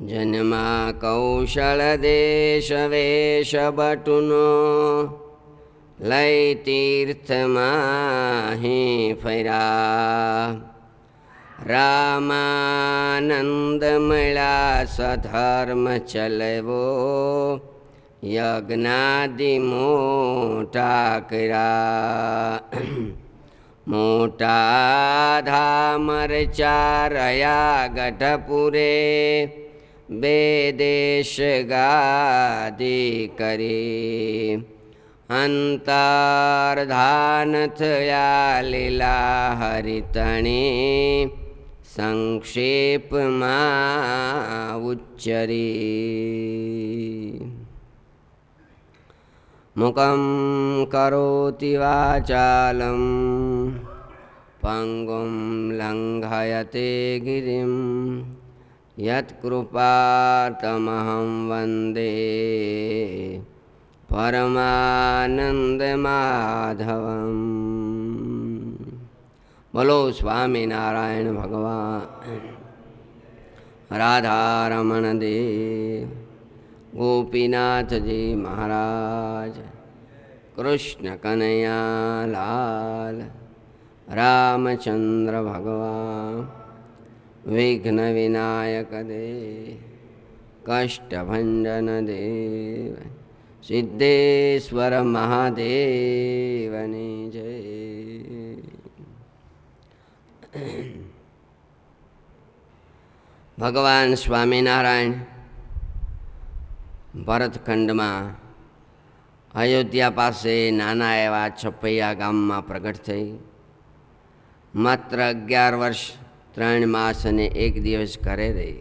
જન્મા કૌશળ દેશ વેશ બટુનો લઈ તીર્થમાં ફર્યા. રામાનંદ મળ્યા સધર્મ ચલવો યજ્ઞાદિ મોટા કર્યા. મોટા ધામ રચ્યા રહ્યા ગઢપુરે બે દેશ ગાદી કરી. અંતર્ધાન થયા લીલા હરિતણી સંક્ષેપમાં ઉચ્ચરી. મુખમ કરોતિ વાચાલમ પંગુમ લંઘયતે ગિરિમ યત્કૃપાતમહં વંદે પરમાનંદ માધવમ. બોલો સ્વામિનારાયણ ભગવાન. રાધારમણ દેવ, ગોપીનાથજી મહારાજ, કૃષ્ણ કનૈયા લાલ, રામચંદ્ર ભગવાન, વિઘ્ન વિનાયક દેવ, કષ્ટભંજન દેવ, સિદ્ધેશ્વર મહાદેવની જય. ભગવાન સ્વામિનારાયણ ભરતખંડમાં અયોધ્યા પાસે નાના એવા છપૈયા ગામમાં પ્રગટ થઈ. માત્ર 11 વર્ષ 3 માસ અને 1 દિવસ ઘરે રહી.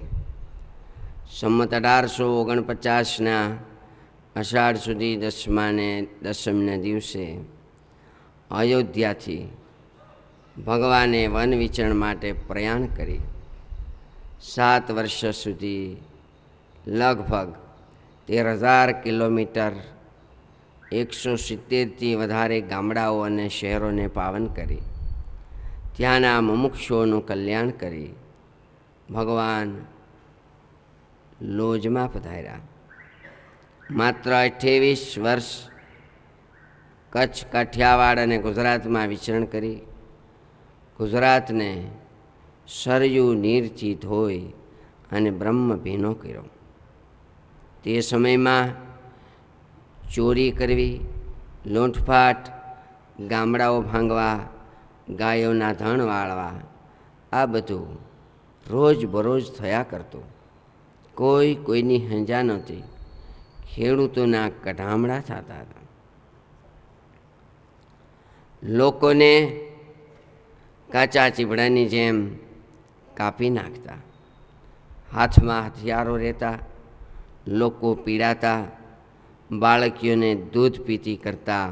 સંમત 1849ના અષાઢ સુધી દસમના દિવસે અયોધ્યાથી ભગવાને વન વિચરણ માટે પ્રયાણ કરી. 7 વર્ષ સુધી લગભગ 13,000 કિલોમીટર 170થી વધારે ગામડાઓ અને શહેરોને પાવન કરી. ત્યાંના મુમુક્ષુઓનું કલ્યાણ કરી ભગવાન લોજમાં પધાર્યા. માત્ર 28 વર્ષ કચ્છ, કાઠિયાવાડ અને ગુજરાતમાં વિચરણ કરી ગુજરાતને સરયુ નીરથી ધોઈ અને બ્રહ્મ ભીનો કર્યો. તે સમયમાં ચોરી કરવી, લૂંટફાટ, ગામડાઓ ભાંગવા, ગાયોના ધણ વાળવા, આ બધું રોજબરોજ થયા કરતું. કોઈ કોઈની હંજા નહોતી. ખેડૂતોના કઢામણા થતા હતા. લોકોને કાચા ચીભડાની જેમ કાપી નાખતા. હાથમાં હથિયારો રહેતા. લોકો પીડાતા. બાળકીઓને દૂધ પીતી કરતા.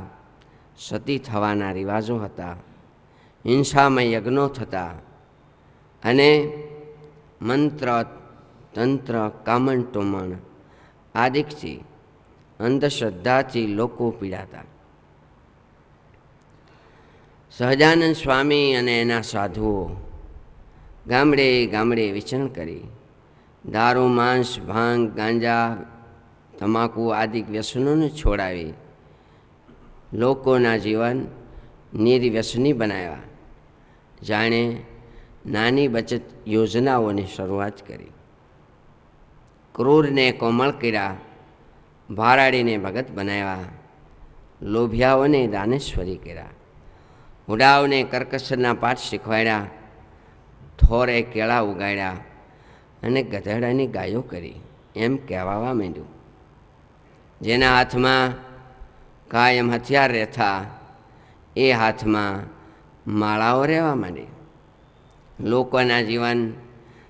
સતી થવાના રિવાજો હતા. હિંસામાં યજ્ઞો થતા અને મંત્ર, તંત્ર, કામણ ટોમણ આદિકથી અંધશ્રદ્ધાથી લોકો પીડાતા. સહજાનંદ સ્વામી અને એના સાધુઓ ગામડે ગામડે વિચરણ કરી દારૂ, માંસ, ભાંગ, ગાંજા, તમાકુ આદિ વ્યસનોને છોડાવી લોકોના જીવન નિર્વ્યસની બનાવ્યા. જાણે નાની બચત યોજનાઓની શરૂઆત કરી. ક્રૂરને કોમળ કર્યા, ભારાડીને ભગત બનાવ્યા, લોભિયાઓને દાનેશ્વરી કર્યા, ઉડાવને કરકસરના પાઠ શીખવાડ્યા, થોરે કેળા ઉગાડ્યા અને ગધેડાની ગાયો કરી એમ કહેવાવા માંડ્યું. જેના હાથમાં કાયમ હથિયાર રહેતા એ હાથમાં માળાઓ રહેવા માંડી. લોકોના જીવન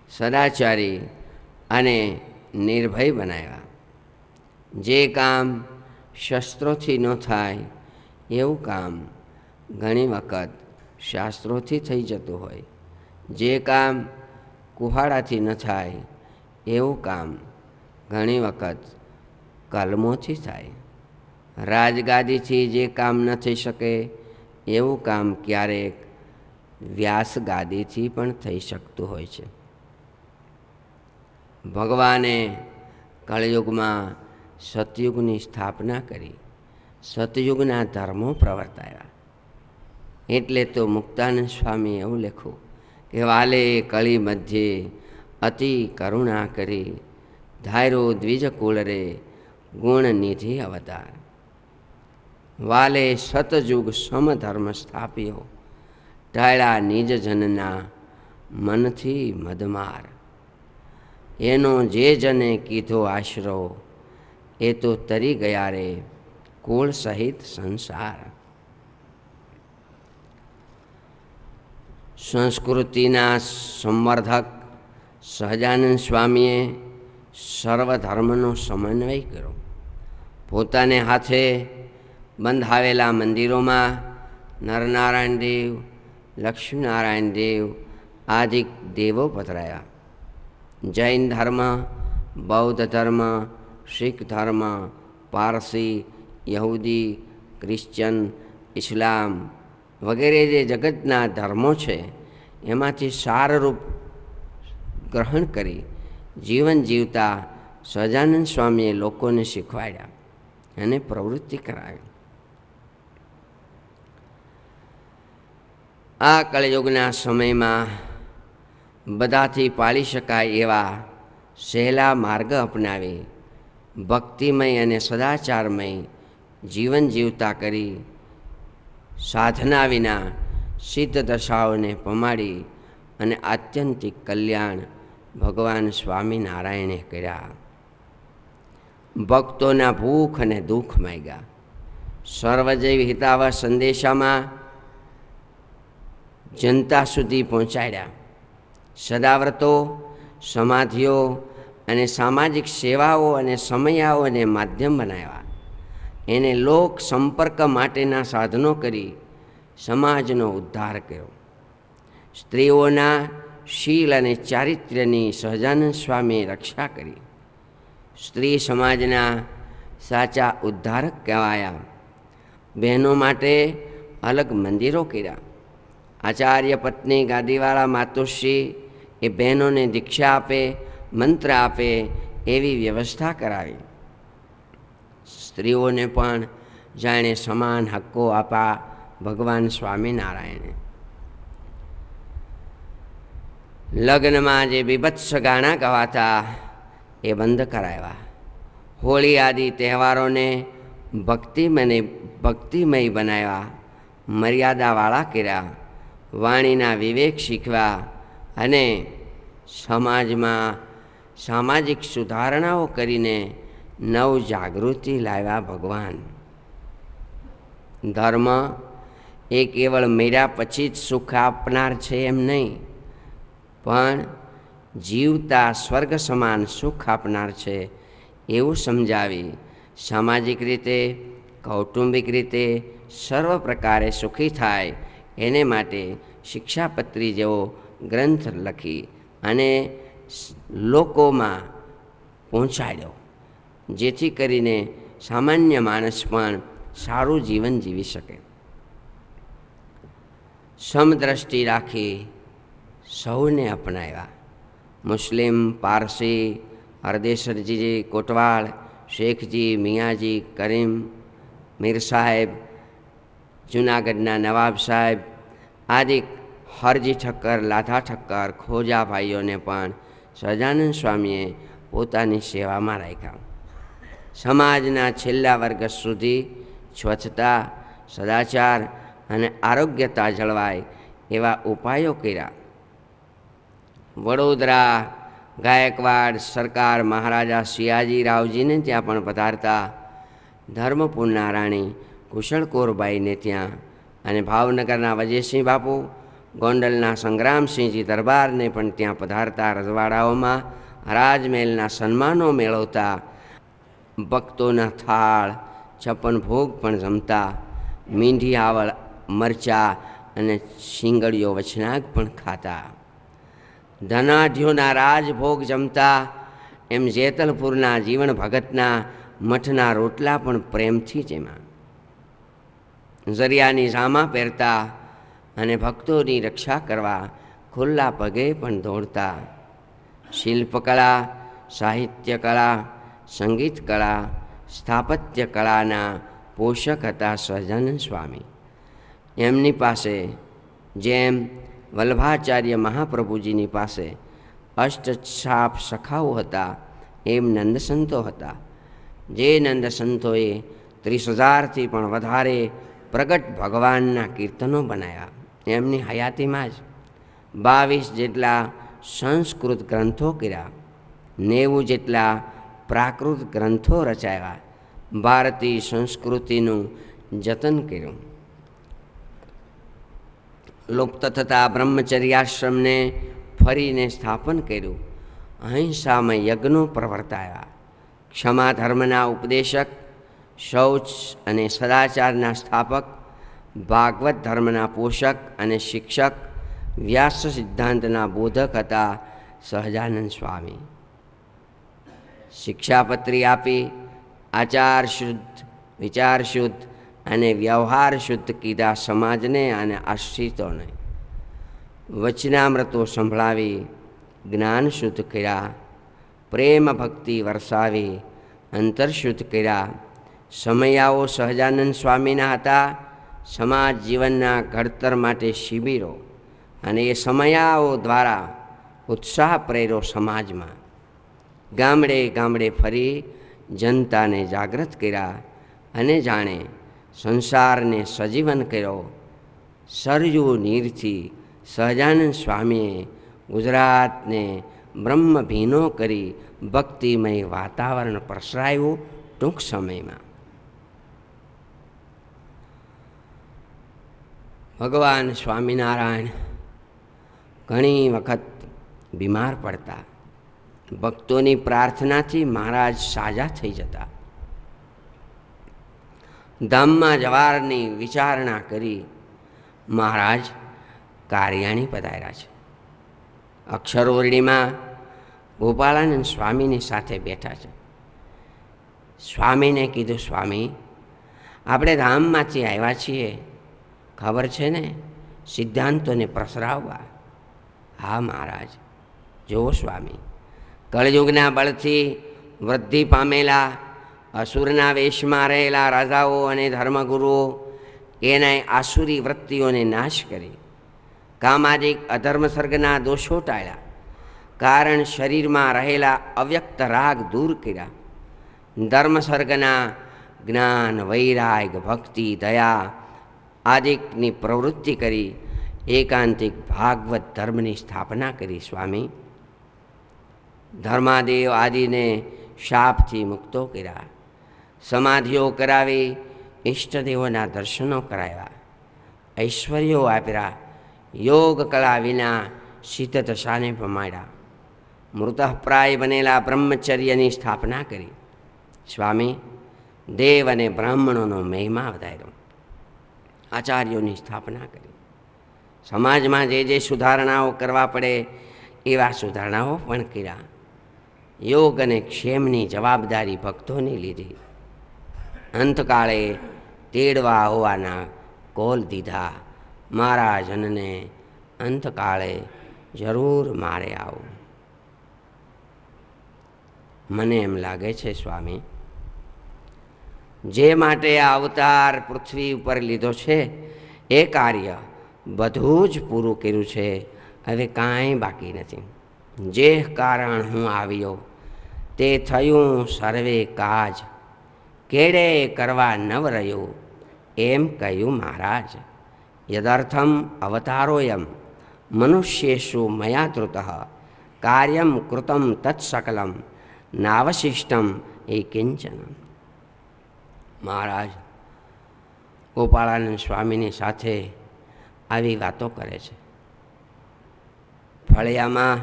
સદાચારી અને નિર્ભય બનાવ્યા. જે કામ શસ્ત્રોથી ન થાય એવું કામ ઘણી વખત શાસ્ત્રોથી થઈ જતું હોય. જે કામ કુહાડાથી ન થાય એવું કામ ઘણી વખત કલમોથી થાય. રાજગાદીથી જે કામ ન થઈ શકે એવું કામ ક્યારેક વ્યાસ ગાદીથી પણ થઈ શકતું હોય છે. ભગવાને કળયુગમાં સતયુગની સ્થાપના કરી, સતયુગના ધર્મો પ્રવર્તાયા. એટલે તો મુક્તાનંદ સ્વામી એવું લખ્યું કે વાલે કળી મધ્યે અતિ કરુણા કરી, ધાયરો દ્વિજ કુળ રે ગુણ નિધિ અવતાર. વાલે સતયુગ સમધર્મ સ્થાપ્યો, ટાળ્યા નિજ જનના મનથી મદમાર. એનો જે જને કીધો આશરો, એ તો તરી ગયા રે કુળ સહિત સંસાર. સંસ્કૃતિના સંવર્ધક સહજાનંદ સ્વામીએ સર્વધર્મનો સમન્વય કર્યો. પોતાને હાથે બંધાવેલા મંદિરોમાં નરનારાયણ દેવ, લક્ષ્મીનારાયણ દેવ આદિ દેવો પધરાયા. જૈન ધર્મ, બૌદ્ધ ધર્મ, શીખ ધર્મ, પારસી, યહૂદી, ક્રિશ્ચન, ઇસ્લામ વગેરે જે જગતના ધર્મો છે એમાંથી સારરૂપ ગ્રહણ કરી જીવન જીવતા સહજાનંદ સ્વામીએ લોકોને શીખવાડ્યા અને પ્રવૃત્તિ કરાવી. આ કળયુગના સમયમાં બધાથી પાળી શકાય એવા સહેલા માર્ગ અપનાવી ભક્તિમય અને સદાચારમય જીવન જીવતા કરી સાધના વિના સિદ્ધ દશાઓને પમાડી અને આત્યંતિક કલ્યાણ ભગવાન સ્વામિનારાયણે કર્યા. ભક્તોના ભૂખ અને દુઃખ માગ્યા. સર્વજૈવ હિતાવહ સંદેશામાં જનતા સુધી પહોંચાડ્યા. સદાવ્રતો, સમાધિઓ અને સામાજિક સેવાઓ અને સમયાઓને માધ્યમ બનાવ્યા. એને લોક સંપર્ક માટેના સાધનો કરી સમાજનો ઉદ્ધાર કર્યો. સ્ત્રીઓના શીલ અને ચારિત્ર્યની સહજાનંદ સ્વામીએ રક્ષા કરી. સ્ત્રી સમાજના સાચા ઉદ્ધારક કહેવાયા. બહેનો માટે અલગ મંદિરો કર્યા. આચાર્ય પત્ની ગાદીવાળા માતુશ્રી એ બહેનોને દીક્ષા આપે, મંત્ર આપે એવી વ્યવસ્થા કરાવી. સ્ત્રીઓને પણ જાણે સમાન હક્કો આપા ભગવાન સ્વામિનારાયણે. લગ્નમાં જે બીભત્સ ગાણા ગવાતા એ બંધ કરાવ્યા. હોળી આદિ તહેવારોને ભક્તિમય બનાવ્યા, મર્યાદાવાળા કર્યા, વાણીના વિવેક શીખવા અને સમાજમાં સામાજિક સુધારણાઓ કરીને નવ જાગૃતિ લાવ્યા ભગવાન. ધર્મ એ કેવળ મર્યા પછી જ સુખ આપનાર છે એમ નહીં, પણ જીવતા સ્વર્ગ સમાન સુખ આપનાર છે એવું સમજાવી સામાજિક રીતે, કૌટુંબિક રીતે સર્વ પ્રકારે સુખી થાય એને માટે શિક્ષાપત્રી જેવો ગ્રંથ લખી અને લોકોમાં પહોંચાડ્યો, જેથી કરીને સામાન્ય માણસ પણ સારું જીવન જીવી શકે. સમદ્રષ્ટિ રાખી સૌને અપનાવ્યા. મુસ્લિમ, પારસી, હરદેસરજી કોટવાળ, શેખજી, મિયાજી, કરીમ, મીર સાહેબ, જૂનાગઢના નવાબ સાહેબ આદિ હરજી ઠક્કર, લાધા ઠક્કર, ખોજા ભાઈઓને પણ સહજાનંદ સ્વામીએ પોતાની સેવામાં રાખ્યા. સમાજના છેલ્લા વર્ગ સુધી સ્વચ્છતા, સદાચાર અને આરોગ્યતા જળવાય એવા ઉપાયો કર્યા. વડોદરા ગાયકવાડ સરકાર મહારાજા સિયાજી રાવજીને ત્યાં પણ પધારતા, ધર્મપુરના રાણી કુશળકોરબાઈને ત્યાં અને ભાવનગરના વજયસિંહ બાપુ, ગોંડલના સંગ્રામસિંહજી દરબારને પણ ત્યાં પધારતા રજવાડાઓમાં રાજમહેલના સન્માનો મેળવતા, ભક્તોના થાળ, છપ્પન ભોગ પણ જમતા, મીંઢી આવળ, મરચા અને શીંગડીઓ વચનાગ પણ ખાતા. ધનાઢ્યોના રાજભોગ જમતા, એમ જેતલપુરના જીવન ભગતના મઠના રોટલા પણ પ્રેમથી જેમાં. ઝરિયાની જામા પહેરતા અને ભક્તોની રક્ષા કરવા ખુલ્લા પગે પણ દોડતા. શિલ્પકળા, સાહિત્ય કળા, સંગીત કળા, સ્થાપત્ય કળાના પોષક હતા સહજાનંદ સ્વામી. એમની પાસે જેમ વલ્લભાચાર્ય મહાપ્રભુજીની પાસે અષ્ટછાપ સખાઓ હતા, એમ નંદસંતો હતા. જે નંદસંતોએ 30,000થી પણ વધારે પ્રગટ ભગવાનના કીર્તનો બનાવ્યા. એમની હયાતીમાં જ 22 જેટલા સંસ્કૃત ગ્રંથો કર્યા, 90 જેટલા પ્રાકૃત ગ્રંથો રચાયા, ભારતીય સંસ્કૃતિનું જતન કર્યું. લુપ્ત થતા બ્રહ્મચર્યાશ્રમને ફરીને સ્થાપન કર્યું. અહિંસામય યજ્ઞો પ્રવર્તાયા. ક્ષમા ધર્મના ઉપદેશક, શૌચ અને સદાચારના સ્થાપક, ભાગવત ધર્મના પોષક અને શિક્ષક, વ્યાસ સિદ્ધાંતના બોધક હતા સહજાનંદ સ્વામી. શિક્ષાપત્રી આપી આચાર શુદ્ધ, વિચાર શુદ્ધ અને વ્યવહાર શુદ્ધ કીધા સમાજને અને આશ્રિતોને. વચનામૃતો સંભળાવી જ્ઞાન શુદ્ધ કર્યા, પ્રેમ ભક્તિ વરસાવી અંતર શુદ્ધ કર્યા. સમયાઓ સહજાનંદ સ્વામીના હતા સમાજ જીવનના ઘડતર માટે શિબિરો, અને એ સમયાઓ દ્વારા ઉત્સાહ પ્રેર્યો સમાજમાં. ગામડે ગામડે ફરી જનતાને જાગૃત કર્યા અને જાણે સંસારને સજીવન કર્યો. સરયુ નીરથી સહજાનંદ સ્વામીએ ગુજરાતને બ્રહ્મભીનો કરી ભક્તિમય વાતાવરણ પ્રસરાયું ટૂંક સમયમાં. ભગવાન સ્વામિનારાયણ ઘણી વખત બીમાર પડતા. ભક્તોની પ્રાર્થનાથી મહારાજ સાજા થઈ જતા. ધામમાં જવાની વિચારણા કરી મહારાજ કારિયાણી પધાર્યા છે. અક્ષરોરડીમાં ગોપાળાનંદ સ્વામીની સાથે બેઠા છે. સ્વામીને કીધું, સ્વામી, આપણે ધામમાંથી આવ્યા છીએ, ખબર છે ને, સિદ્ધાંતોને પ્રસરાવવા. હા મહારાજ. જુઓ સ્વામી, કળયુગના બળથી વૃદ્ધિ પામેલા અસુરના વેશમાં રહેલા રાજાઓ અને ધર્મગુરુઓ એના આસુરી વૃત્તિઓને નાશ કરી કામાદિક અધર્મ સર્ગના દોષો ટાળ્યા. કારણ શરીરમાં રહેલા અવ્યક્ત રાગ દૂર કર્યા. ધર્મ સર્ગના જ્ઞાન, વૈરાગ, ભક્તિ, દયા આદિકની પ્રવૃત્તિ કરી એકાંતિક ભાગવત ધર્મની સ્થાપના કરી. સ્વામી, ધર્માદેવ આદિને શાપથી મુક્તો કર્યા. સમાધિઓ કરાવી ઈષ્ટદેવોના દર્શનો કરાવ્યા. ઐશ્વર્યો આપ્યા. યોગ કળા વિના સિદ્ધ દશાને પમાડ્યા. મૃતઃપ્રાય બનેલા બ્રહ્મચર્યની સ્થાપના કરી. સ્વામી, દેવ અને બ્રાહ્મણોનો મહિમા વધાર્યો. આચાર્યોની સ્થાપના કરી. સમાજમાં જે જે સુધારણાઓ કરવા પડે એવા સુધારણાઓ પણ કર્યા. યોગ અને ક્ષેમની જવાબદારી ભક્તોની લીધી. અંતકાળે તેડવા હોવાના કોલ દીધા. મારા જનને અંતકાળે જરૂર મારે આવું. મને એમ લાગે છે સ્વામી, જે માટે આ અવતાર પૃથ્વી ઉપર લીધો છે એ કાર્ય બધું જ પૂરું કર્યું છે. હવે કાંઈ બાકી નથી. જે કારણ હું આવ્યો તે થયું સર્વે કાજ, કેડે કરવા નવ રહ્યું એમ કહ્યું મહારાજ. યદર્થમ અવતારોયમ મનુષ્યેષુ મયા ધૃતઃ કાર્યમ કૃતમ તત્સકલમ નાવશિષ્ટમ એ કિંચન. મહારાજ ગોપાળાનંદ સ્વામીની સાથે આવી વાતો કરે છે. ફળિયામાં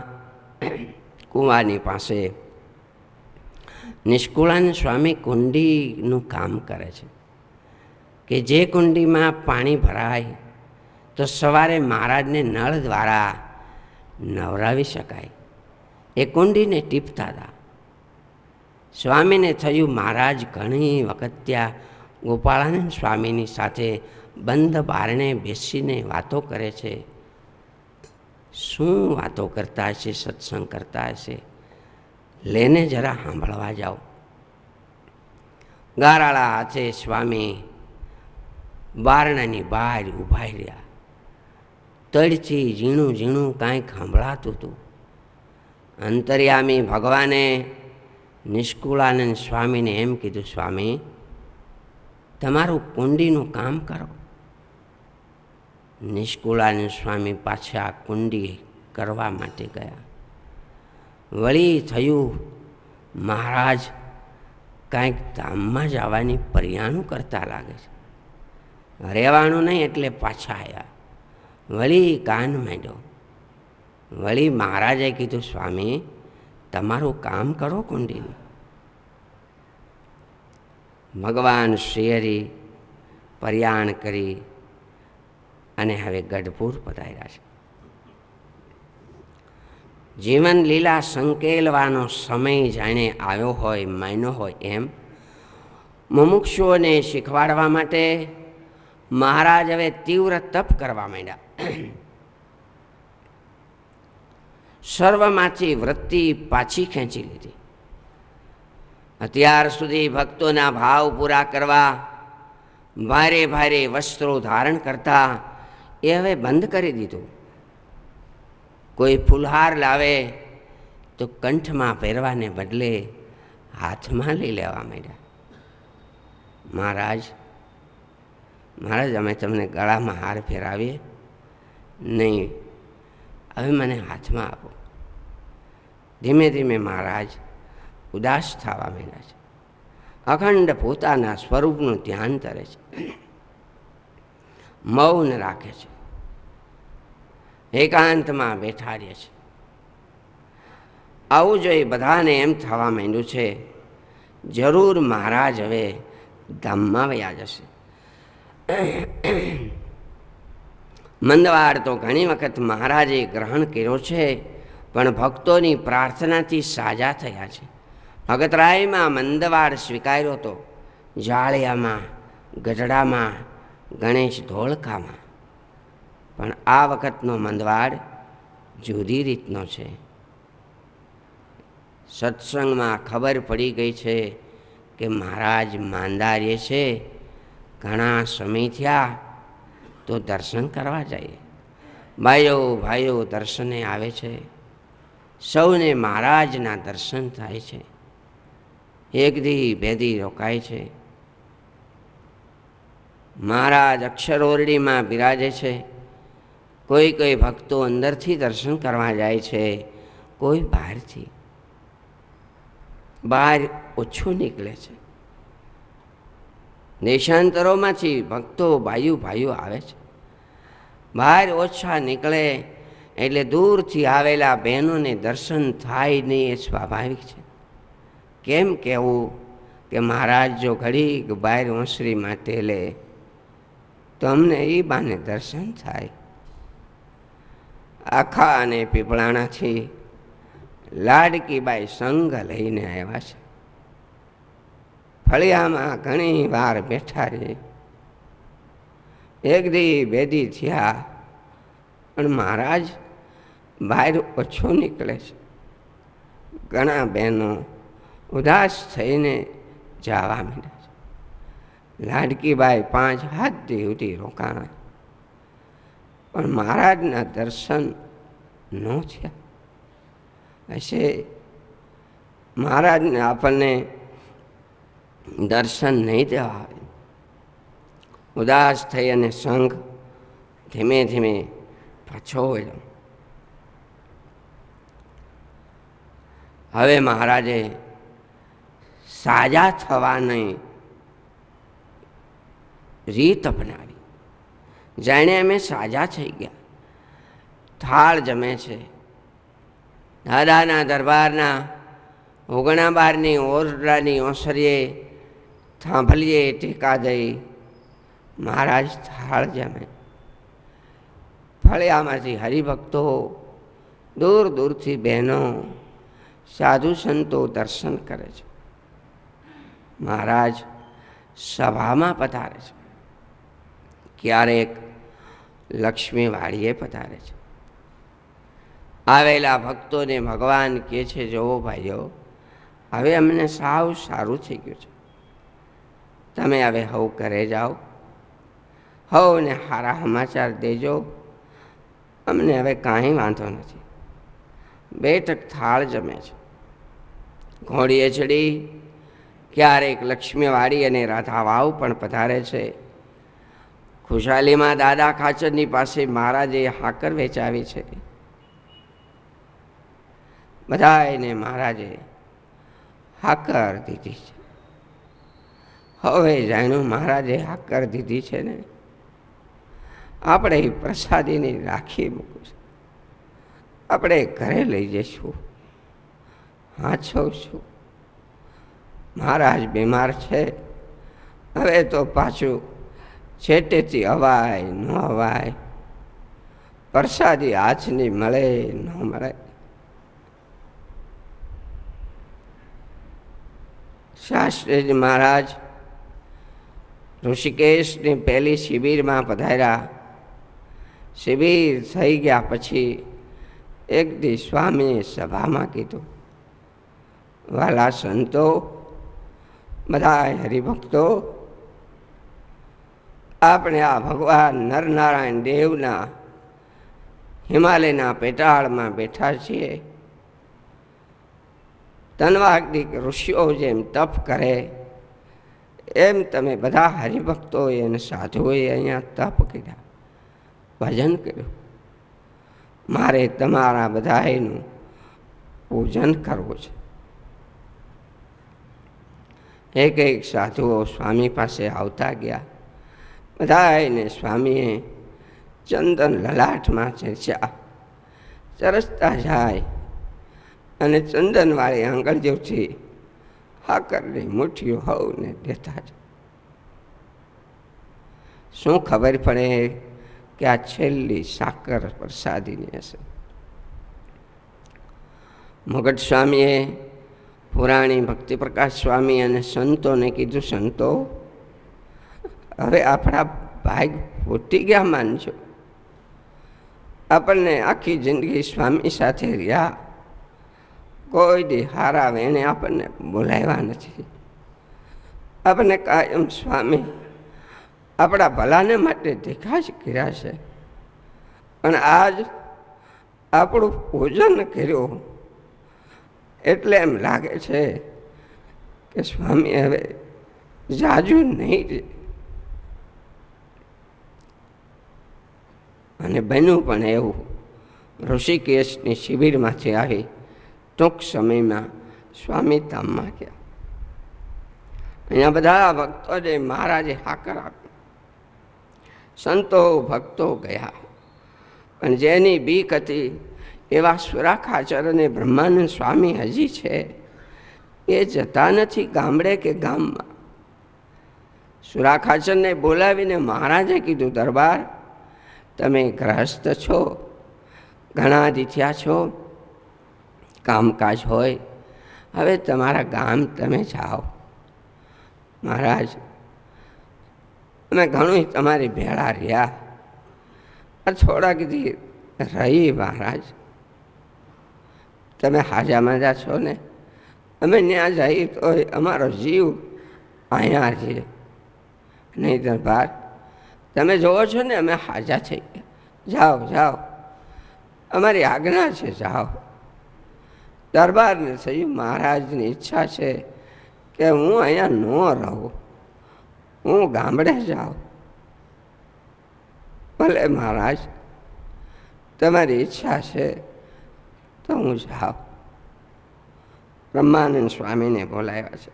કુવાની પાસે નિષ્કુળાનંદ સ્વામી કુંડીનું કામ કરે છે કે જે કુંડીમાં પાણી ભરાય તો સવારે મહારાજને નળ દ્વારા નવરાવી શકાય. એ કુંડીને ટીપતા હતા. સ્વામીને થયું, મહારાજ ઘણી વખત ત્યાં ગોપાળાનંદ સ્વામીની સાથે બંધ બારણે બેસીને વાતો કરે છે. શું વાતો કરતા હશે, સત્સંગ કરતા હશે. લેને જરા સાંભળવા જાઓ. ગારાળા હાથે સ્વામી બારણાની બહાર ઊભા રહ્યા. તળથી ઝીણું ઝીણું કાંઈક સાંભળાતું હતું. અંતર્યામી ભગવાને નિષ્કુળાનંદ સ્વામીને એમ કીધું, સ્વામી તમારું કુંડીનું કામ કરો. નિષ્કુળાનંદ સ્વામી પાછા કુંડી કરવા માટે ગયા. વળી થયું મહારાજ કાંઈક ધામમાં જવાની પર્યાણું કરતા લાગે છે. રહેવાનું નહીં એટલે પાછા આવ્યા. વળી કાન માંડ્યો. વળી મહારાજે કીધું, સ્વામી તમારું કામ કરો કુંડીનું. ભગવાન શ્રીહરિ પર્યાણ કરી અને હવે ગઢપુર પધાર્યા છે. જીવન લીલા સંકેલવાનો સમય જાણે આવ્યો હોય, માન્યો હોય એમ મુમુક્ષુઓને શીખવાડવા માટે મહારાજ હવે તીવ્ર તપ કરવા માંડ્યા. સર્વમાંથી વૃત્તિ પાછી ખેંચી લીધી. અત્યાર સુધી ભક્તોના ભાવ પૂરા કરવા ભારે ભારે વસ્ત્રો ધારણ કરતા એ હવે બંધ કરી દીધું. કોઈ ફુલહાર લાવે તો કંઠમાં પહેરવાને બદલે હાથમાં લઈ લેવા માંડ્યા. મહારાજ મહારાજ અમે તમને ગળામાં હાર ફેરાવીએ નહીં, હવે મને હાથમાં આપો. ધીમે ધીમે મહારાજ ઉદાસ થવા માંડ્યા છે. અખંડ પોતાના સ્વરૂપનું ધ્યાન કરે છે. મૌન રાખે છે. એકાંતમાં બેઠા રહે છે. આવું જોઈ બધાને એમ થવા માંડ્યું છે જરૂર મહારાજ હવે ધામમાં વયા જશે. મંદવાડ તો ઘણી વખત મહારાજે ગ્રહણ કર્યો છે, પણ ભક્તોની પ્રાર્થનાથી સાજા થયા છે. ભગતરાયમાં મંદવાડ સ્વીકાર્યો હતો, જાળિયામાં, ગઢડામાં, ગણેશ ધોળકામાં. પણ આ વખતનો મંદવાડ જુદી રીતનો છે. સત્સંગમાં ખબર પડી ગઈ છે કે મહારાજ માંદા રહે છે, ઘણા સમય થયા, તો દર્શન કરવા જઈએ. ભાઈઓ ભાઈઓ દર્શને આવે છે. સૌને મહારાજના દર્શન થાય છે. એક દી બે દી રોકાય છે. મહારાજ અક્ષરઓરડીમાં બિરાજે છે. કોઈ કોઈ ભક્તો અંદરથી દર્શન કરવા જાય છે, કોઈ બહારથી. બહાર ઓછું નીકળે છે. દેશાંતરોમાંથી ભક્તો ભાઈઓ ભાઈઓ આવે છે. બહાર ઓછા નીકળે એટલે દૂરથી આવેલા બહેનોને દર્શન થાય નહીં, એ સ્વાભાવિક છે. કેમ કહેવું કે મહારાજ જો ઘડીક બહાર ઓસરી માટે લે તો અમને એ બાને દર્શન થાય. આખા અને પીપળાણાથી લાડકીબાઈ સંઘ લઈને આવ્યા છે. ફળિયામાં ઘણી વાર બેઠા રહે. એક દી બે દી થયા, પણ મહારાજ બહાર ઓછો નીકળે છે. ઘણા બહેનો ઉદાસ થઈને જવા માંડ્યા છે. લાડકીબાઈ 5-7 દી સુધી રોકાણા, પણ મહારાજના દર્શન ન થયા. હશે મહારાજને આપણને દર્શન નહીં દેવા આવે. ઉદાસ થઈ અને સંઘ ધીમે ધીમે પાછો વળ્યો. હવે મહારાજે સાજા થવાની રીત અપનાવી. જાણે અમે સાજા થઈ ગયા. થાળ જમે છે. દાદાના દરબારના ઓગણા બારની ઓરડાની ઓસરીએ થાંભલીએ ટેકા દઈ મહારાજ થાળ જમે. ફળિયામાંથી હરિભક્તો, દૂર દૂરથી બહેનો, સાધુ સંતો દર્શન કરે છે. મહારાજ સભામાં પધારે છે. ક્યારેક લક્ષ્મીવાડીએ પધારે છે. આવેલા ભક્તોને ભગવાન કહે છે, જોવો ભાઈઓ, હવે અમને સાવ સારું થઈ ગયું છે, તમે હવે હવ ઘરે જાઓ, હવને સારા સમાચાર દેજો, અમને હવે કાંઈ વાંધો નથી. 2 ટક થાળ જમે છે. ઘોડીએ ચડી ક્યારેક લક્ષ્મીવાડી અને રાધા વાવ પણ પધારે છે. ખુશાલીમાં દાદા ખાચરની પાસે મહારાજે હાકર વેચાવી છે. બધાને મહારાજે હાકર દીધી છે. હવે જાણ્યું મહારાજે હાકર દીધી છે ને, આપણે પ્રસાદીની રાખી મૂકું છે, આપણે ઘરે લઈ જઈશું. હાચવશું. મહારાજ બીમાર છે, હવે તો પાછું છેટેથી અવાય ન અવાય, પ્રસાદી હાથની મળે ન મળે. શાસ્ત્રીજી મહારાજ ઋષિકેશની પહેલી શિબિરમાં પધાર્યા. શિબિર થઈ ગયા પછી એક દી સ્વામીએ સભામાં કીધું, વાલા સંતો, બધા હરિભક્તો, આપણે આ ભગવાન નરનારાયણ દેવના હિમાલયના પેટાળમાં બેઠા છીએ. તનવાગ્નિક ઋષિઓ જેમ તપ કરે એમ તમે બધા હરિભક્તોએ અને સાધુઓએ અહીંયા તપ કર્યા, ભજન કર્યું. મારે તમારા બધાનું પૂજન કરવું છે. એક એક સાધુઓ સ્વામી પાસે આવતા ગયા. બધાને સ્વામીએ ચંદન લલાટમાં ચર્ચા ચરસતા જાય અને ચંદનવાળી આંગળીઓથી હાકરની મુઠ્ઠીઓ હવને દેતા જાય. શું ખબર પડે કે આ છેલ્લી સાકર પ્રસાદીની હશે. મુગટ સ્વામીએ પુરાણી ભક્તિપ્રકાશ સ્વામી અને સંતોને કીધું, સંતો, હવે આપણા ભાગ ફૂટી ગયા માનજો. આપણને આખી જિંદગી સ્વામી સાથે રહ્યા, કોઈ દી હારા વેણે આપણને બોલાવ્યા નથી. આપણને કાયમ સ્વામી આપણા ભલાને માટે દેખા જ કર્યા છે, પણ આજ આપણું પૂજન કર્યું એટલે એમ લાગે છે કે સ્વામી હવે જાજુ નહીં રહે. અને બન્યું પણ એવું. ઋષિકેશની શિબિરમાંથી આવી ટૂંક સમયમાં સ્વામી ધામમાં ગયા. અહીંયા બધા ભક્તોને મહારાજે હાકર આપી. સંતો ભક્તો ગયા, પણ જેની બીક હતી એવા સુરાખાચર અને બ્રહ્માનંદ સ્વામી હજી છે, એ જતા નથી ગામડે કે ગામમાં. સુરાખાચરને બોલાવીને મહારાજે કીધું, દરબાર, તમે ગ્રહસ્થ છો, ઘણા દી થયા છો, કામકાજ હોય, હવે તમારા ગામ તમે જાઓ. મહારાજ, અમે ઘણું તમારી ભેળા રહ્યા, થોડાક દી રહી. મહારાજ, તમે હાજા માજા છો ને, અમે ત્યાં જઈએ તો અમારો જીવ અહીંયા છે. નહીં દરબાર, તમે જોવો છો ને અમે હાજા થઈ ગયા, જાઓ જાઓ, અમારી આજ્ઞા છે, જાઓ. દરબારને થયું મહારાજની ઈચ્છા છે કે હું અહીંયા ન રહું, હું ગામડે જાઉં. ભલે મહારાજ, તમારી ઈચ્છા છે તો હું જાઉં. બ્રહ્માનંદ સ્વામીને બોલાવ્યા છે.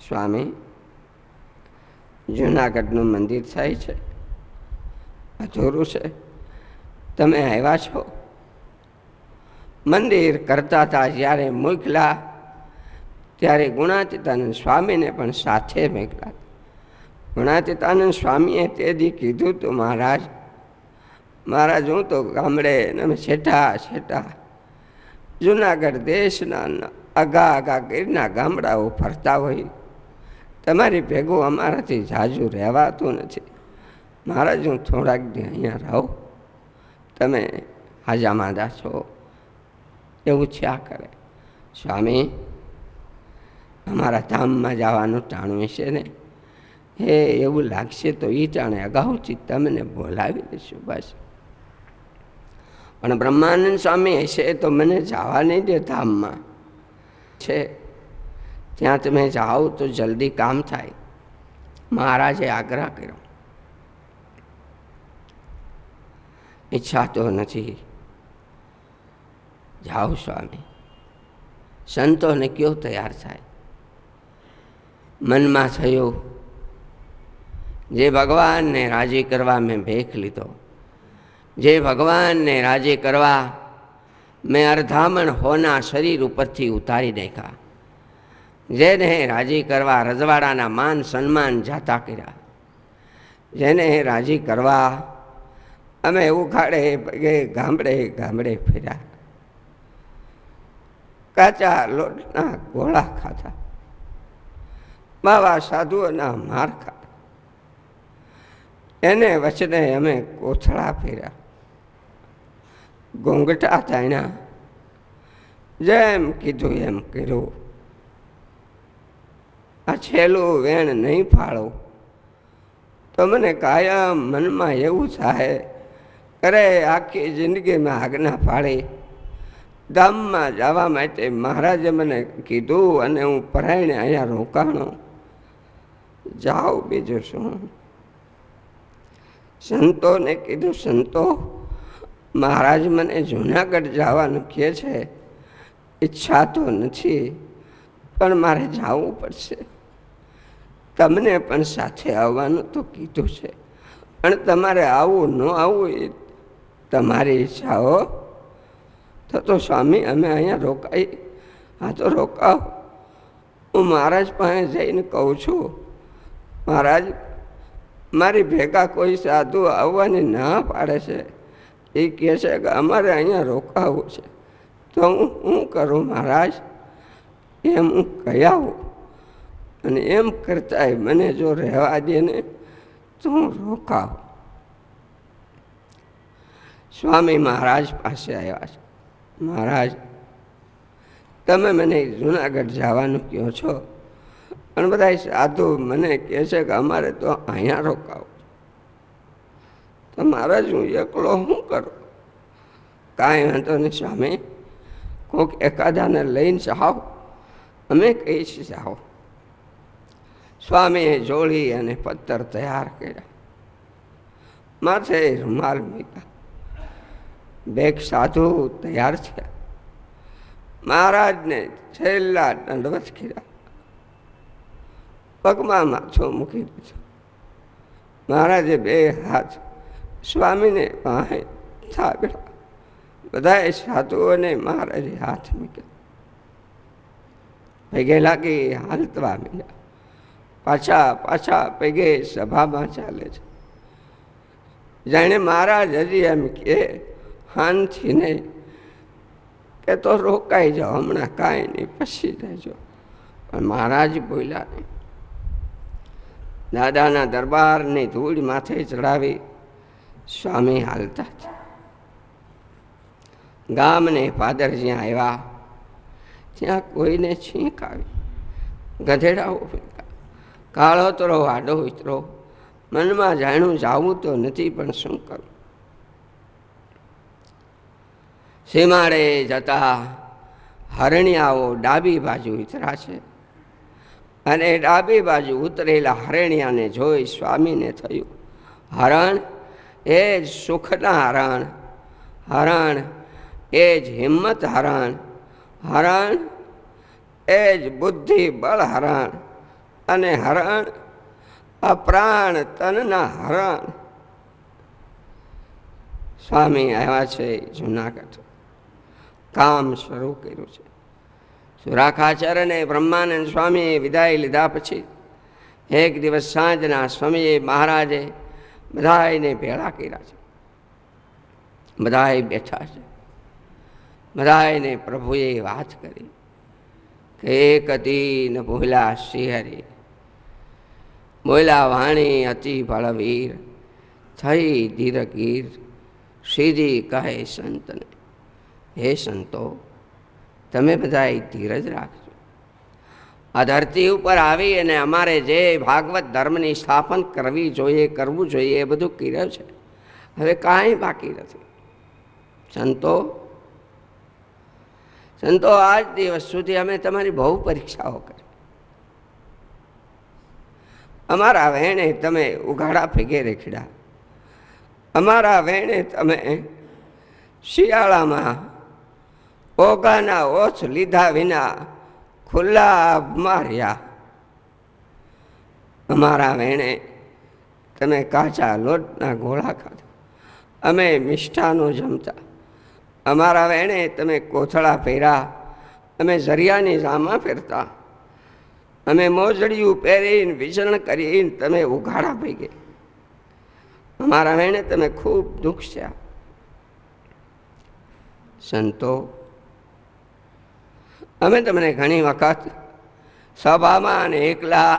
સ્વામી, જૂનાગઢનું મંદિર થાય છે, અધૂરું છે, તમે આવ્યા છો. મંદિર કરતા હતા જ્યારે મોકલા ત્યારે ગુણાતીતાનંદ સ્વામીને પણ સાથે મોકલા. ગુણાતીતાનંદ સ્વામીએ તે દી કીધું હતું, મહારાજ, હું તો ગામડે અમે છેટા છેટા જૂનાગઢ દેશના આગા આગા ગીરના ગામડાઓ ફરતા હોય, તમારી ભેગું અમારાથી ઝાઝું રહેવાતું નથી. મહારાજ, હું થોડાક દી અહીંયા રહું, તમે હાજા માદા છો એવું થયા કરે. સ્વામી, અમારા ધામમાં જવાનું ટાણું હશે ને, હે એવું લાગશે તો એ ટાણે અગાઉથી તમને બોલાવી દઈશું બસ. પણ બ્રહ્માનંદ સ્વામી હશે તો મને જવા નહીં દે ધામમાં છે, ત્યાં તમે જાઓ તો જલ્દી કામ થાય. મહારાજે આગ્રહ કર્યો. ઈચ્છા તો નથી, જાઓ સ્વામી. સંતોને કયો તૈયાર થાય. મનમાં થયું જે ભગવાનને રાજી કરવા મેં ભેખ લીધો, જે ભગવાનને રાજી કરવા મેં અર્ધામણ હોના શરીર ઉપરથી ઉતારી નાખ્યા, જેને રાજી કરવા રજવાડાના માન સન્માન જાતા કર્યા, જેને રાજી કરવા અમે ઉખાડે પગે ગામડે ગામડે ફર્યા, કાચા લોટના ગોળા ખાધા, બાવા સાધુઓના માર ખાધા, એને વચને અમે કોથળા ફેર્યા, ઘોંઘટા તાણ્યા, જેમ કીધું એમ કર્યું. આ છેલ્લું વેણ નહીં ફાળો તો મને કાયમ મનમાં એવું થાય, અરે આખી જિંદગીમાં આજ્ઞા ફાળી ધામમાં જવા માટે મહારાજે મને કીધું અને હું પરાયણે અહીંયા રોકાણો, જાઓ બીજું શું. સંતોને કીધું, સંતો મહારાજ મને જૂનાગઢ જવાનું કહે છે, ઈચ્છા તો નથી પણ મારે જવું પડશે. તમને પણ સાથે આવવાનું તો કીધું છે, પણ તમારે આવું ન આવવું એ તમારી ઈચ્છા હો. તો સ્વામી અમે અહીંયા રોકાઈ, હા તો રોકાવ. હું મહારાજ પાસે જઈને કહું છું, મહારાજ મારી ભેગા કોઈ સાધુ આવવાની ના પાડે છે, એ કહે છે કે અમારે અહીંયા રોકાવું છે, તો હું કરું મહારાજ? એમ હું કહી આવું, અને એમ કરતાંય મને જો રહેવા દે ને તો હું રોકાવ. સ્વામી મહારાજ પાસે આવ્યા છે. મહારાજ તમે મને જૂનાગઢ જવાનું કહો છો, પણ બધા સાધુ મને કહે છે કે અમારે તો અહીંયા રોકાવું. તો મહારાજ હું એકલો શું કરું? કાંઈ વાંધો નહીં સ્વામી, કોઈક એકાદાને લઈને જાઓ, અમે કહીએ છીએ જાઓ. સ્વામીએ જોડી અને પત્તર તૈયાર કર્યા, માથે રૂમાલ મૂક્યા, બેગ સાધુ તૈયાર થયા, મહારાજને છેલ્લા દંડવત કર્યા, પગમાં માથું મૂકી દીધું. મહારાજે બે હાથ સ્વામીને પાસે થાબ્યા, બધાએ સાધુઓને મહારાજે હાથ મૂક્યા, પગે લાગી હાલતવા મળ્યા, પાછા પાછા પગે સભામાં ચાલે છે. જાણે મહારાજ હજી એમ કે હાનથી નહીં કે તો રોકાઈ જાઓ, હમણાં કાંઈ નહીં પછી રહેજો. પણ મહારાજ બોલ્યા નહીં. દાદાના દરબારની ધૂળ માથે ચડાવી સ્વામી હાલતા હતા. ગામને પાદર જ્યાં આવ્યા ત્યાં કોઈને છીંક આવી, ગધેડાઓ કાળોતરો આડો ઉતરો. મનમાં જાણ્યું જાવું તો નથી, પણ શું કરું. સીમાડે જતા હરણિયાઓ ડાબી બાજુ ઉતરા છે, અને ડાબી બાજુ ઉતરેલા હરણિયાને જોઈ સ્વામીને થયું, હરણ એ જ સુખના હરણ, હરણ એ જ હિંમત હરણ, હરણ એ જ બુદ્ધિ બળ હરણ, અને હરણ અપ્રાણ તનના હરણ. સ્વામી આવ્યા છે જૂનાગઢ, કામ શરૂ કર્યું છે. સુરાખાચાર્ય અને બ્રહ્માનંદ સ્વામીએ વિદાય લીધા પછી એક દિવસ સાંજના સ્વામીએ મહારાજે બધાને ભેળા કર્યા છે. બધાએ બેઠા છે. બધાને પ્રભુએ વાત કરી કે એક હતી ન ભૂલા શ્રીહરિ, બોલ્યા વાણી અતિ બળવીર, થઈ ધીરગીર. શ્રીજી કહે સંતને, હે સંતો તમે બધા ધીરજ રાખજો. આ ધરતી ઉપર આવી અને અમારે જે ભાગવત ધર્મની સ્થાપન કરવી જોઈએ, કરવું જોઈએ, એ બધું કર્યું છે. હવે કાંઈ બાકી નથી. સંતો આજ દિવસ સુધી અમે તમારી બહુ પરીક્ષાઓ કરી. અમારા વેણે તમે ઉઘાડા ભેગે રેખડા, અમારા વેણે તમે શિયાળામાં ઓગાના ઓછ લીધા વિના ખુલ્લા માર્યા. અમારા વેણે તમે કાચા લોટના ગોળા ખાધા, અમે મિષ્ઠાનો જમતા. અમારા વેણે તમે કોથળા પહેર્યા, અમે ઝરિયાની જામા પહેરતા. અમે મોજડિયું પહેરીને વિચરણ કરીને તમે ઉઘાડા ભેગે. અમારા વેણે તમે ખૂબ દુઃખ થયા. સંતો, અમે તમને ઘણી વખત સભામાં અને એકલા